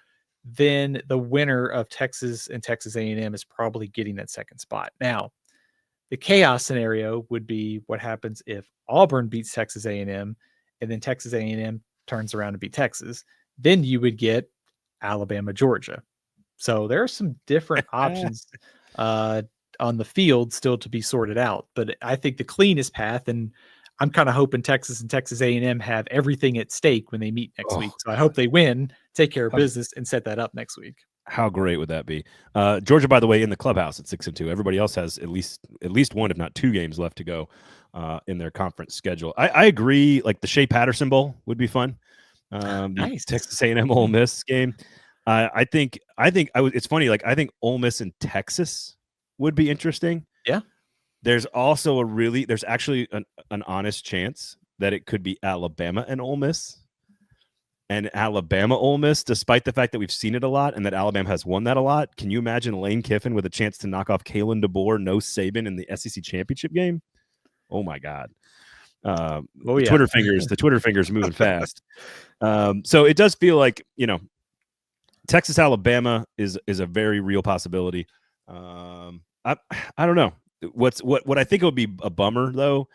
Then the winner of Texas and Texas A&M is probably getting that second spot. Now, the chaos scenario would be what happens if Auburn beats Texas A&M and then Texas A&M turns around to beat Texas. Then you would get Alabama, Georgia. So there are some different options on the field still to be sorted out. But I think the cleanest path, and I'm kind of hoping Texas and Texas A&M have everything at stake when they meet next week. So I hope they win, take care of business, and set that up next week. How great would that be? Georgia, by the way, in the clubhouse at 6-2. Everybody else has at least one, if not 2 games left to go in their conference schedule. I agree. Like the Shea Patterson Bowl would be fun. Nice. Texas A&M Ole Miss game. It's funny. Like, I think Ole Miss and Texas would be interesting. Yeah. There's also there's actually an honest chance that it could be Alabama and Ole Miss. And Alabama Ole Miss, despite the fact that we've seen it a lot and that Alabama has won that a lot. Can you imagine Lane Kiffin with a chance to knock off Kalen DeBoer, no Saban in the SEC championship game? Oh my God. Twitter fingers moving fast. So it does feel like, Texas, Alabama is a very real possibility. I don't know what I think it would be a bummer though.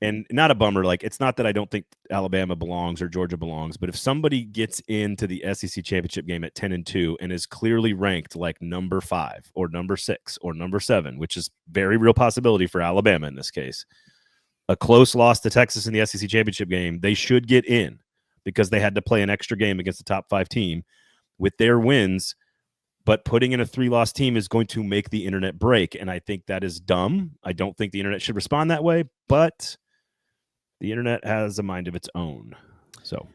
And not a bummer, like it's not that I don't think Alabama belongs or Georgia belongs, but if somebody gets into the SEC championship game at 10-2 and is clearly ranked like number 5 or number 6 or number 7, which is very real possibility for Alabama in this case, a close loss to Texas in the SEC championship game, they should get in because they had to play an extra game against the top 5 team with their wins. But putting in a 3-loss team is going to make the internet break. And I think that is dumb. I don't think the internet should respond that way, but the internet has a mind of its own. So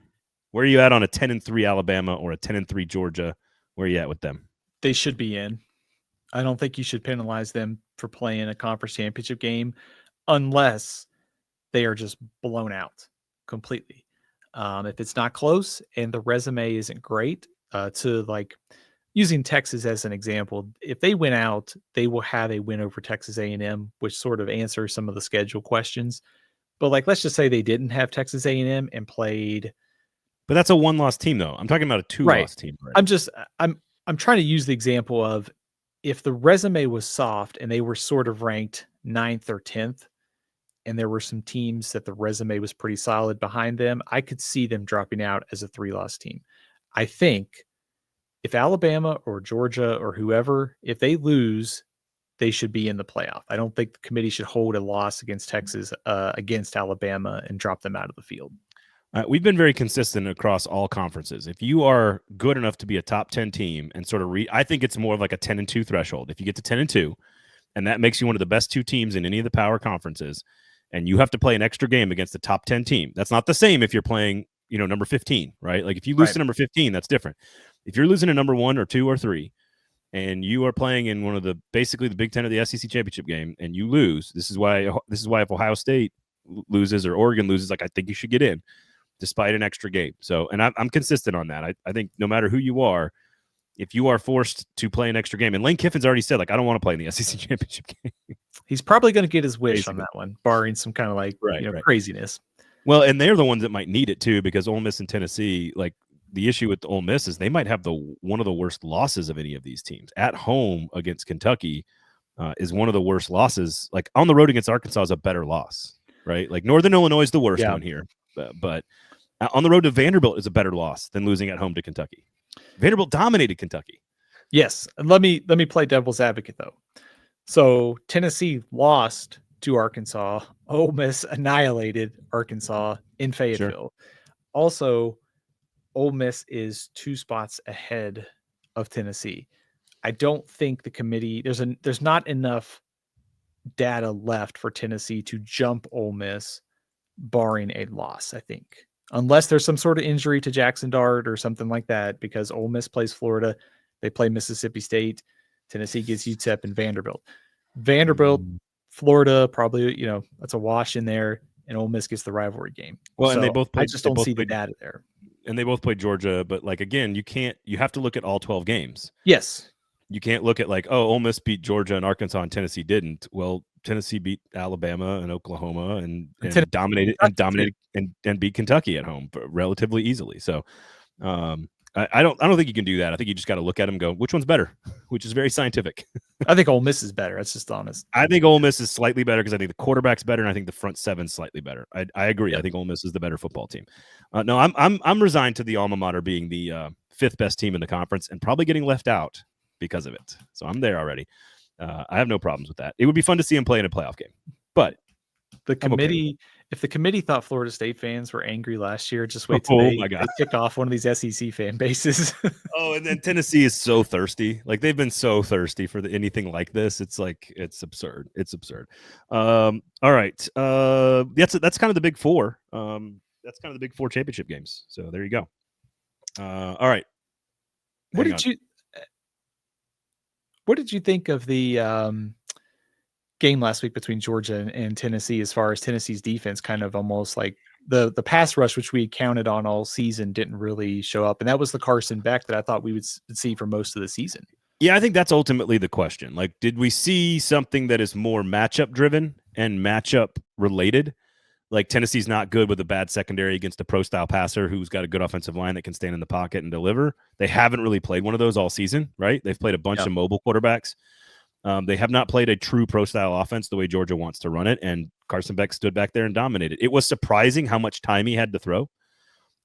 where are you at on a 10-3 Alabama or a 10-3 Georgia? Where are you at with them? They should be in. I don't think you should penalize them for playing a conference championship game unless they are just blown out completely. If it's not close and the resume isn't great, to like using Texas as an example, if they win out, they will have a win over Texas A&M, which sort of answers some of the schedule questions. But like, let's just say they didn't have Texas A&M and played. But that's a 1-loss team, though. I'm talking about a 2-loss team. Right? I'm trying to use the example of if the resume was soft and they were sort of ranked 9th or 10th, and there were some teams that the resume was pretty solid behind them, I could see them dropping out as a 3-loss team. I think if Alabama or Georgia or whoever, if they lose, they should be in the playoff. I don't think the committee should hold a loss against Texas, against Alabama, and drop them out of the field. We've been very consistent across all conferences. If you are good enough to be a top 10 team and sort of I think it's more of like a 10-2 threshold. If you get to 10-2, and that makes you one of the best 2 teams in any of the power conferences, and you have to play an extra game against the top 10 team. That's not the same if you're playing, number 15, right? Like if you lose to number 15, that's different. If you're losing to number 1 or 2 or 3, and you are playing in one of basically the Big Ten of the SEC championship game, and you lose, this is why if Ohio State loses or Oregon loses, like I think you should get in, despite an extra game. So, and I'm consistent on that. I think no matter who you are, if you are forced to play an extra game, and Lane Kiffin's already said, like, I don't want to play in the SEC championship game. He's probably going to get his wish on that one, barring some kind of craziness. Well, and they're the ones that might need it too, because Ole Miss and Tennessee, like the issue with Ole Miss is they might have one of the worst losses of any of these teams. At home against Kentucky is one of the worst losses. Like on the road against Arkansas is a better loss, right? Like Northern Illinois is the worst one here, but on the road to Vanderbilt is a better loss than losing at home to Kentucky. Vanderbilt dominated Kentucky. Yes. And let me play devil's advocate though. So Tennessee lost to Arkansas. Ole Miss annihilated Arkansas in Fayetteville. Sure. Also, Ole Miss is 2 spots ahead of Tennessee. I don't think the committee there's not enough data left for Tennessee to jump Ole Miss, barring a loss, I think. Unless there's some sort of injury to Jackson Dart or something like that, because Ole Miss plays Florida, they play Mississippi State, Tennessee gets UTEP and Vanderbilt. Florida, probably, that's a wash in there, and Ole Miss gets the rivalry game. Well, so and they both played, I just don't see the data there. And they both played Georgia, but like again, you have to look at all 12 games. Yes. You can't look at like, oh, Ole Miss beat Georgia and Arkansas and Tennessee didn't. Well, Tennessee beat Alabama and Oklahoma and dominated and beat Kentucky at home relatively easily. So I don't think you can do that. I think you just got to look at them and go, which one's better, which is very scientific. I think Ole Miss is better. That's just honest. I think Ole Miss is slightly better because I think the quarterback's better and I think the front seven's slightly better. I agree. Yep. I think Ole Miss is the better football team. No, I'm resigned to the alma mater being the 5th best team in the conference and probably getting left out because of it. So I'm there already. I have no problems with that. It would be fun to see him play in a playoff game, but the committee, if the committee thought Florida State fans were angry last year, just wait till they kick off one of these SEC fan bases. Oh, and then Tennessee is so thirsty. Like they've been so thirsty for anything like this. It's like, it's absurd. It's absurd. All right. That's kind of the big 4. That's kind of the big 4 championship games. So there you go. All right. What did you think of the game last week between Georgia and Tennessee, as far as Tennessee's defense kind of almost like the pass rush, which we counted on all season, didn't really show up. And that was the Carson Beck that I thought we would see for most of the season. Yeah, I think that's ultimately the question. Like, did we see something that is more matchup driven and matchup related? Like Tennessee's not good with a bad secondary against a pro-style passer who's got a good offensive line that can stand in the pocket and deliver. They haven't really played one of those all season, right? They've played a bunch of mobile quarterbacks. They have not played a true pro-style offense the way Georgia wants to run it, and Carson Beck stood back there and dominated. It was surprising how much time he had to throw.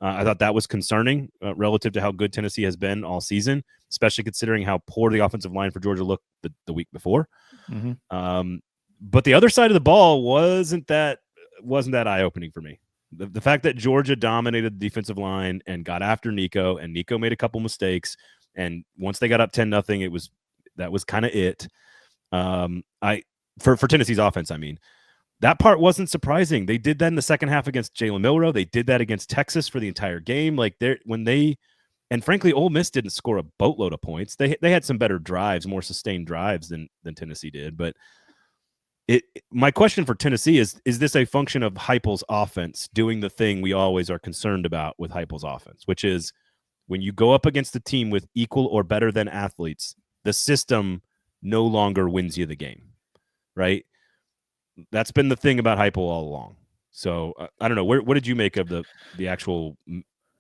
I thought that was concerning relative to how good Tennessee has been all season, especially considering how poor the offensive line for Georgia looked the week before. Mm-hmm. But the other side of the ball wasn't that wasn't that eye-opening for me. The fact that Georgia dominated the defensive line and got after Nico, and Nico made a couple mistakes, and once they got up 10-0, that was kind of it. For Tennessee's offense, I mean, that part wasn't surprising. They did that in the second half against Jalen Milroe. They did that against Texas for the entire game. Like and frankly, Ole Miss didn't score a boatload of points. They had some better drives, more sustained drives than Tennessee did. But my question for Tennessee is this a function of Heupel's offense doing the thing we always are concerned about with Heupel's offense, which is when you go up against a team with equal or better than athletes, the system no longer wins you the game, right? That's been the thing about Heupel all along. So I don't know. What did you make of the actual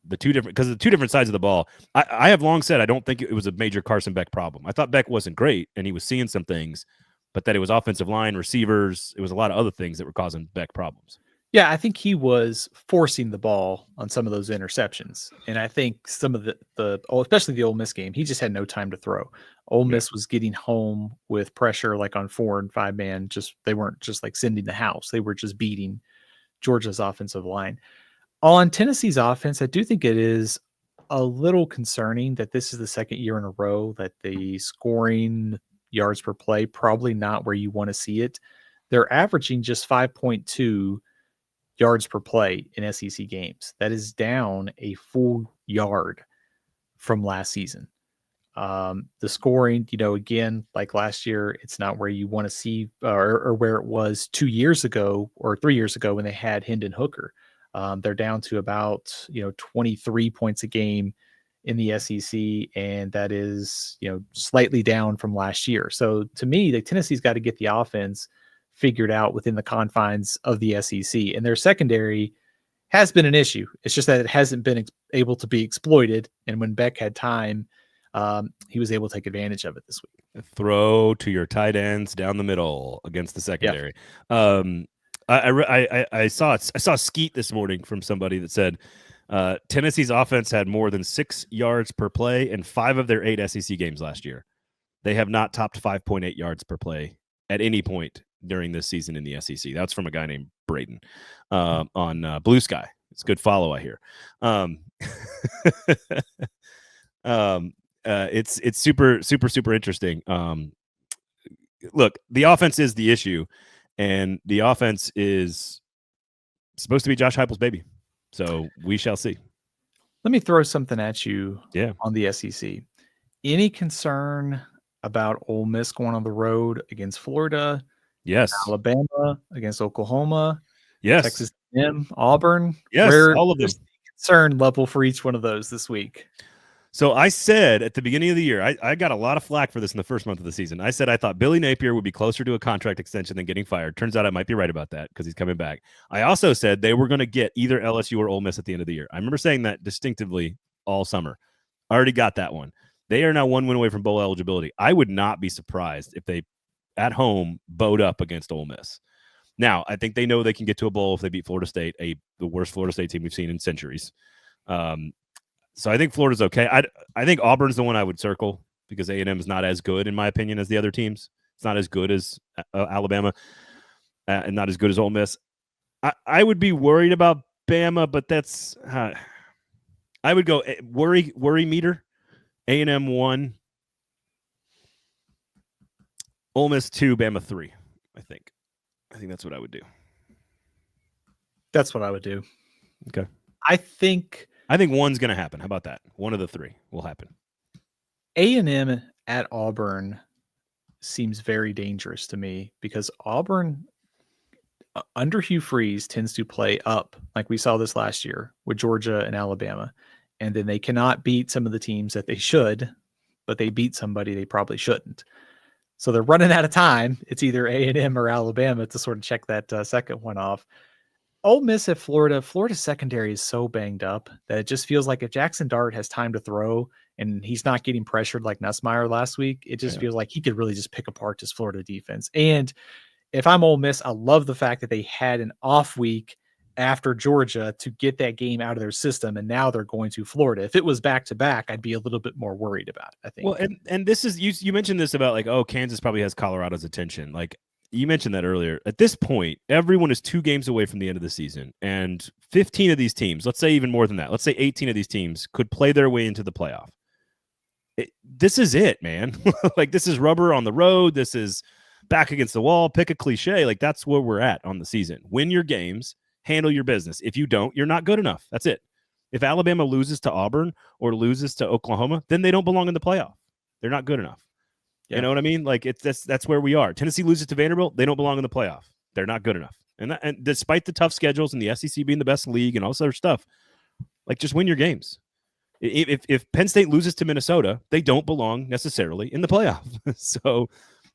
the two different sides of the ball? I have long said I don't think it was a major Carson Beck problem. I thought Beck wasn't great and he was seeing some things, but that it was offensive line, receivers. It was a lot of other things that were causing Beck problems. Yeah, I think he was forcing the ball on some of those interceptions. And I think some of especially the Ole Miss game, he just had no time to throw. Ole Miss was getting home with pressure like on 4 and 5 man. They weren't just like sending the house. They were just beating Georgia's offensive line. On Tennessee's offense, I do think it is a little concerning that this is the second year in a row that the scoring yards per play, probably not where you want to see it. They're averaging just 5.2 yards per play in SEC games. That is down a full yard from last season. The scoring, again, like last year, it's not where you want to see or where it was 2 years ago or 3 years ago when they had Hendon Hooker. They're down to about 23 points a game in the SEC, and that is slightly down from last year. So to me, the Tennessee's got to get the offense figured out within the confines of the SEC, and their secondary has been an issue. It's just that it hasn't been able to be exploited, and when Beck had time, he was able to take advantage of it this week. Throw to your tight ends down the middle against the secondary. Yeah. I saw a skeet this morning from somebody that said Tennessee's offense had more than 6 yards per play in 5 of their 8 SEC games last year. They have not topped 5.8 yards per play at any point during this season in the SEC. That's from a guy named Braden on Blue Sky. It's a good follow, I hear. It's super interesting. Look, the offense is the issue, and the offense is supposed to be Josh Heupel's baby. So we shall see. Let me throw something at you on the SEC. Any concern about Ole Miss going on the road against Florida? Yes. Alabama against Oklahoma? Yes. Texas A&M, Auburn? Yes, all of them. Concern level for each one of those this week. So I said at the beginning of the year, I got a lot of flack for this in the first month of the season. I said I thought Billy Napier would be closer to a contract extension than getting fired. Turns out I might be right about that because he's coming back. I also said they were going to get either LSU or Ole Miss at the end of the year. I remember saying that distinctively all summer. I already got that one. They are now 1 win away from bowl eligibility. I would not be surprised if they, at home, bowed up against Ole Miss. Now, I think they know they can get to a bowl if they beat Florida State, the worst Florida State team we've seen in centuries. So I think Florida's okay. I think Auburn's the one I would circle because A&M is not as good, in my opinion, as the other teams. It's not as good as Alabama and not as good as Ole Miss. I would be worried about Bama, but that's I would go worry meter. A&M 1, Ole Miss 2, Bama 3. I think that's what I would do. That's what I would do. Okay. I think 1's going to happen. How about that? 1 of the 3 will happen. A&M at Auburn seems very dangerous to me because Auburn under Hugh Freeze tends to play up like we saw this last year with Georgia and Alabama. And then they cannot beat some of the teams that they should, but they beat somebody they probably shouldn't. So they're running out of time. It's either A&M or Alabama to sort of check that second one off. Ole Miss at Florida. Florida's secondary is so banged up that it just feels like if Jackson Dart has time to throw and he's not getting pressured like Nussmeier last week, it just feels like he could really just pick apart this Florida defense. And if I'm Ole Miss, I love the fact that they had an off week after Georgia to get that game out of their system, and now they're going to Florida. If it was back-to-back, I'd be a little bit more worried about it, I think. Well, and this is, you mentioned this about like, oh, Kansas probably has Colorado's attention. Like, you mentioned that earlier. At this point, everyone is 2 games away from the end of the season, and 15 of these teams, let's say even more than that, let's say 18 of these teams could play their way into the playoff. This is it, man. Like, this is rubber on the road. This is back against the wall. Pick a cliche. Like, that's where we're at on the season. Win your games, handle your business. If you don't, you're not good enough. That's it. If Alabama loses to Auburn or loses to Oklahoma, then they don't belong in the playoff. They're not good enough. Yeah. You know what I mean? Like, that's where we are. Tennessee loses to Vanderbilt, they don't belong in the playoff. They're not good enough. And despite the tough schedules and the SEC being the best league and all this other stuff, like, just win your games. If Penn State loses to Minnesota, they don't belong necessarily in the playoff. So,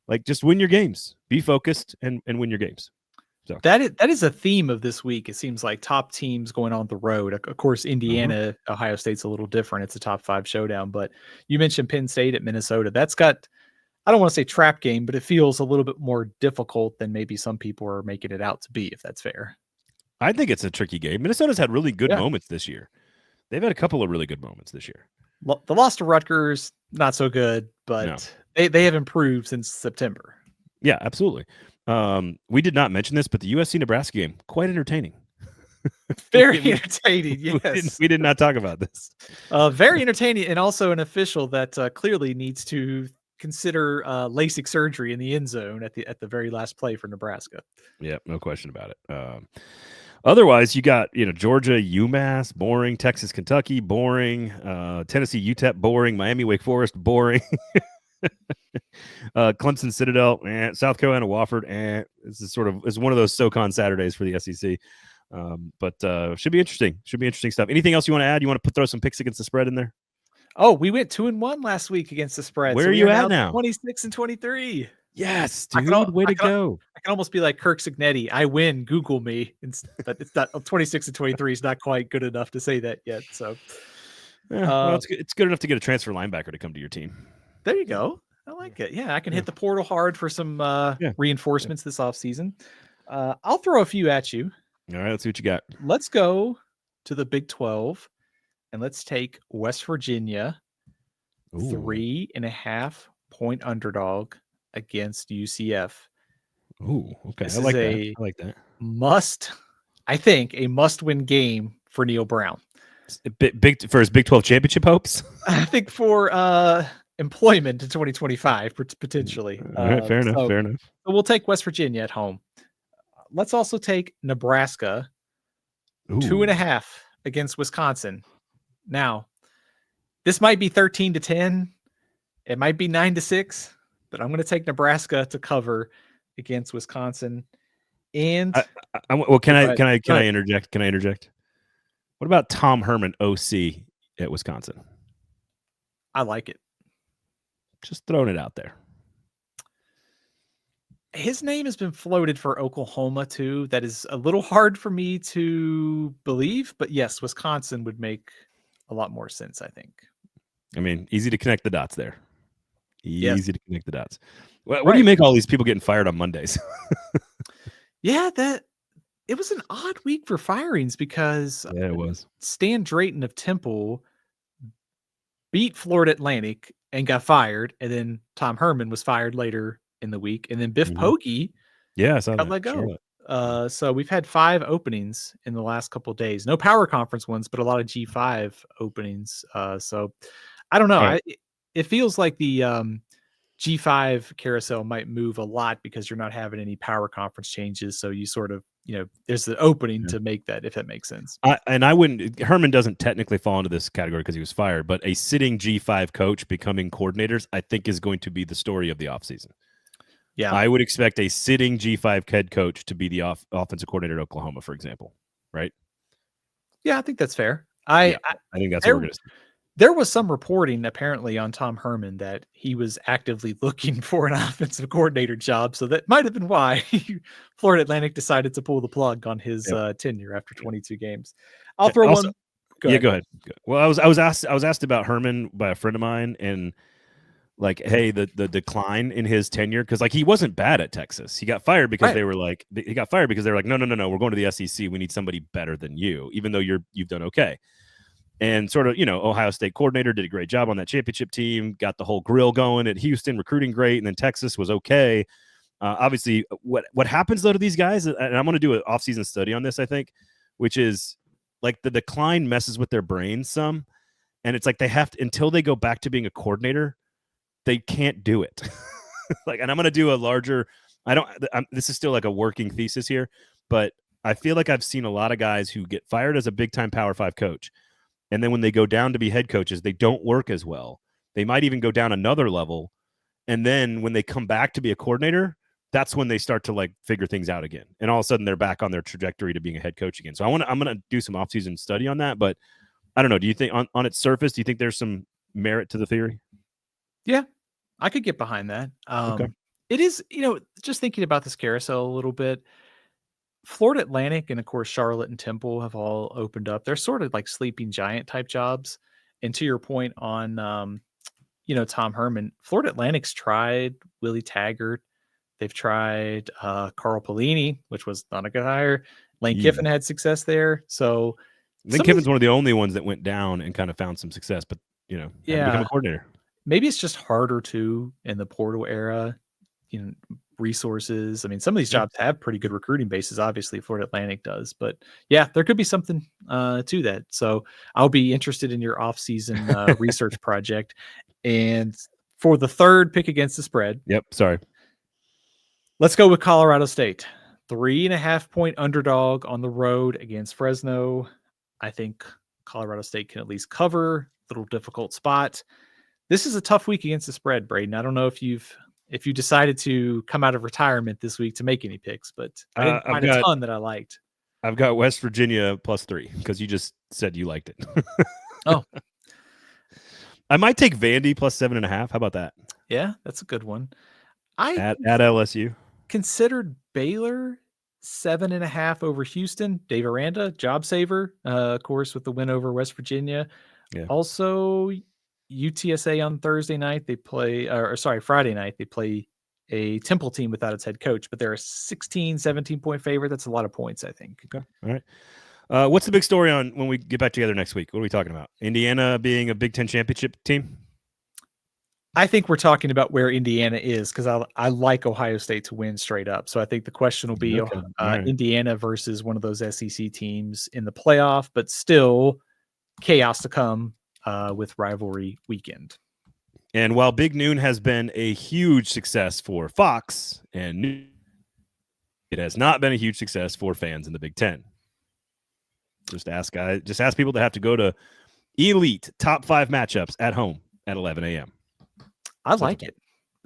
like, just win your games. Be focused and win your games. So that is a theme of this week. It seems like top teams going on the road. Of course, Indiana, Ohio State's a little different. It's a top 5 showdown. But you mentioned Penn State at Minnesota. That's got, I don't want to say trap game, but it feels a little bit more difficult than maybe some people are making it out to be, if that's fair. I think it's a tricky game. Minnesota's had really good moments this year. They've had a couple of really good moments this year. The loss to Rutgers, not so good, but they have improved since September. Yeah, absolutely. We did not mention this, but the USC-Nebraska game, quite entertaining. Very entertaining, yes. We did not talk about this. Very entertaining, and also an official that clearly needs to consider LASIK surgery in the end zone at the very last play for Nebraska. Yeah, no question about it. Otherwise, you got, Georgia, UMass, boring. Texas, Kentucky, boring. Tennessee, UTEP, boring. Miami, Wake Forest, boring. Clemson, Citadel, South Carolina, Wofford. This is one of those SoCon Saturdays for the SEC. But should be interesting. Should be interesting stuff. Anything else you want to add? You want to throw some picks against the spread in there? Oh, we went 2-1 last week against the spread. Where are you at now? 26-23. Yes, dude. Way to go. I can almost be like Kirk Signetti. I win. Google me. But it's not 26-23 is not quite good enough to say that yet. So, well, it's good enough to get a transfer linebacker to come to your team. There you go. I like it. Yeah, I can hit the portal hard for some reinforcements this offseason. I'll throw a few at you. All right, let's see what you got. Let's go to the Big 12, and let's take West Virginia, 3.5 point underdog against UCF. Ooh, okay. I like that. I think a must-win game for Neil Brown. Big for his Big 12 championship hopes. I think for employment in 2025 potentially. All right, fair enough. So we'll take West Virginia at home. Let's also take Nebraska, 2.5 against Wisconsin. Now, this might be 13-10. It might be 9-6. But I'm going to take Nebraska to cover against Wisconsin. And can I interject? Can I interject? What about Tom Herman, OC at Wisconsin? I like it. Just throwing it out there. His name has been floated for Oklahoma too. That is a little hard for me to believe, but yes, Wisconsin would make a lot more sense, I think. I mean, easy to connect the dots there. Easy to connect the dots. What do you make all these people getting fired on Mondays? Yeah, it was an odd week for firings because it was. Stan Drayton of Temple beat Florida Atlantic and got fired, and then Tom Herman was fired later in the week, and then Biff Poggi got let go. So we've had 5 openings in the last couple of days. No power conference ones, but a lot of G5 openings. So I don't know. Right. It feels like the G5 carousel might move a lot because you're not having any power conference changes. So you sort of, there's the opening to make that, if that makes sense. Herman doesn't technically fall into this category because he was fired, but a sitting G5 coach becoming coordinators, I think, is going to be the story of the offseason. Yeah. I would expect a sitting G5 head coach to be the offensive coordinator at Oklahoma, for example. Right? Yeah, I think that's fair. I think that's what we're going to see. There was some reporting apparently on Tom Herman that he was actively looking for an offensive coordinator job. So that might have been why Florida Atlantic decided to pull the plug on his tenure after 22 games. I'll throw one. Go ahead. Well, I was asked about Herman by a friend of mine, and like, hey, the decline in his tenure, because like he wasn't bad at Texas. He got fired because they were like, no, we're going to the SEC. We need somebody better than you, even though you've done okay. And sort of, Ohio State coordinator did a great job on that championship team, got the whole grill going at Houston, recruiting great, and then Texas was okay. Obviously, what happens though to these guys, and I'm going to do an off-season study on this, I think, which is like the decline messes with their brains some, and it's like they have to, until they go back to being a coordinator, they can't do it. Like, and I'm going to do a larger. This is still like a working thesis here, but I feel like I've seen a lot of guys who get fired as a big-time Power 5 coach, and then when they go down to be head coaches, they don't work as well. They might even go down another level, and then when they come back to be a coordinator, that's when they start to like figure things out again. And all of a sudden they're back on their trajectory to being a head coach again. So I'm going to do some offseason study on that, but I don't know. Do you think on its surface, do you think there's some merit to the theory? Yeah, I could get behind that. Okay. It is, just thinking about this carousel a little bit, Florida Atlantic and of course Charlotte and Temple have all opened up. They're sort of like sleeping giant type jobs. And to your point on, Tom Herman, Florida Atlantic's tried Willie Taggart. They've tried Carl Pelini, which was not a good hire. Lane Kiffin had success there. So Lane Kiffin's one of the only ones that went down and kind of found some success, but had to become a coordinator. Maybe it's just harder to in the portal era, resources. I mean, some of these jobs have pretty good recruiting bases. Obviously, Florida Atlantic does, but yeah, there could be something to that. So I'll be interested in your off-season research project. And for the third pick against the spread. Yep. Sorry. Let's go with Colorado State. 3.5-point underdog on the road against Fresno. I think Colorado State can at least cover. Little difficult spot. This is a tough week against the spread, Braden. I don't know if you decided to come out of retirement this week to make any picks, but I didn't find a ton that I liked. I've got West Virginia +3 because you just said you liked it. Oh. I might take Vandy +7.5. How about that? Yeah, that's a good one. At LSU. Considered Baylor 7.5 over Houston. Dave Aranda, job saver, of course, with the win over West Virginia. Yeah. Also, UTSA on Thursday night, Friday night, they play a Temple team without its head coach, but they're a 16, 17-point favorite. That's a lot of points, I think. Okay. All right. What's the big story on when we get back together next week? What are we talking about? Indiana being a Big Ten championship team? I think we're talking about where Indiana is because I like Ohio State to win straight up. So I think the question will be Indiana versus one of those SEC teams in the playoff, but still chaos to come with rivalry weekend. And while Big Noon has been a huge success for Fox, and it has not been a huge success for fans in the Big Ten. Just ask people that have to go to elite top 5 matchups at home at 11 a.m. I like it.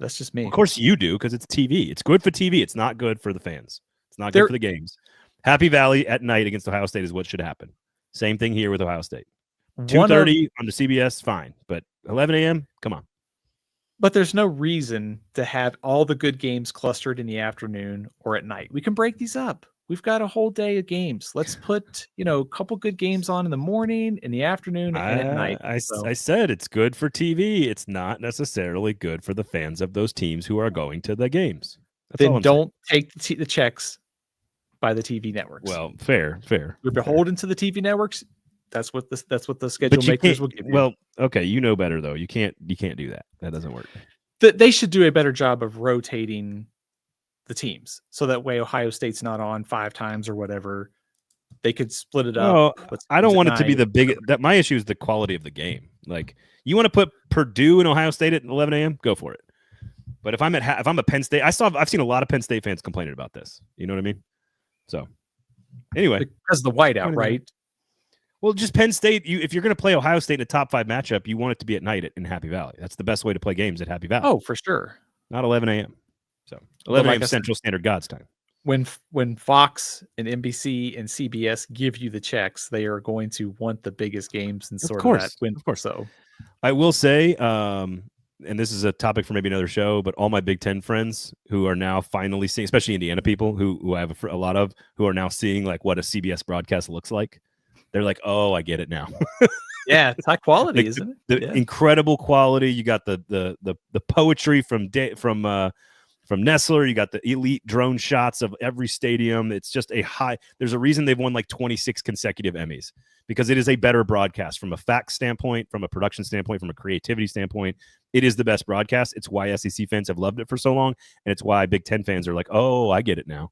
That's just me. Of course you do, because it's TV. It's good for TV. It's not good for the fans. It's not good for the games. Happy Valley at night against Ohio State is what should happen. Same thing here with Ohio State. 2:30 on the CBS, fine. But 11 a.m., come on. But there's no reason to have all the good games clustered in the afternoon or at night. We can break these up. We've got a whole day of games. Let's put, a couple good games on in the morning, in the afternoon, and at night. I said it's good for TV. It's not necessarily good for the fans of those teams who are going to the games. Then don't take the checks by the TV networks. Well, fair. You're beholden to the TV networks. That's what the schedule makers will give you. Well, okay, you know better though. You can't do that. That doesn't work. They should do a better job of rotating the teams so that way Ohio State's not on 5 times or whatever. They could split it up. I don't want it to be the big. That my issue is the quality of the game. Like, you want to put Purdue and Ohio State at 11 a.m. Go for it. But if I'm a Penn State, I've seen a lot of Penn State fans complaining about this. You know what I mean? So anyway, because the whiteout, right? Well, just Penn State. If you're going to play Ohio State in a top 5 matchup, you want it to be at night in Happy Valley. That's the best way to play games at Happy Valley. Oh, for sure. Not 11 a.m. So 11 a.m. Central Standard God's time. When Fox and NBC and CBS give you the checks, they are going to want the biggest games and sort of that win. Of course. So I will say, and this is a topic for maybe another show, but all my Big Ten friends who are now finally seeing, especially Indiana people who I have a lot of, who are now seeing like what a CBS broadcast looks like. They're like, oh, I get it now. Yeah, it's high quality, isn't it? The incredible quality. You got the poetry from from Nestler. You got the elite drone shots of every stadium. It's just a high. There's a reason they've won like 26 consecutive Emmys, because it is a better broadcast from a fact standpoint, from a production standpoint, from a creativity standpoint. It is the best broadcast. It's why SEC fans have loved it for so long, and it's why Big Ten fans are like, oh, I get it now.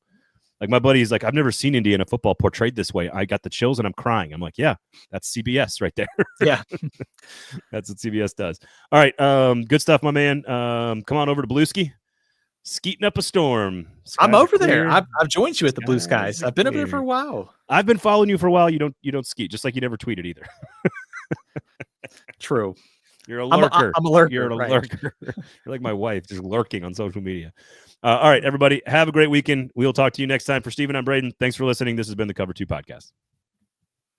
Like my buddy is like, I've never seen Indiana football portrayed this way. I got the chills and I'm crying. I'm like, yeah, that's CBS right there. Yeah. That's what CBS does. All right. Good stuff, my man. Come on over to Blueski. Skeeting up a storm. I'm over there. I've joined you at the Blue Skies. I've been over there for a while. I've been following you for a while. You don't skeet, just like you never tweeted either. True. You're a lurker. I'm a lurker. You're a right. lurker. You're like my wife, just lurking on social media. All right, everybody, have a great weekend. We'll talk to you next time. For Steven, I'm Braden. Thanks for listening. This has been the Cover 2 Podcast.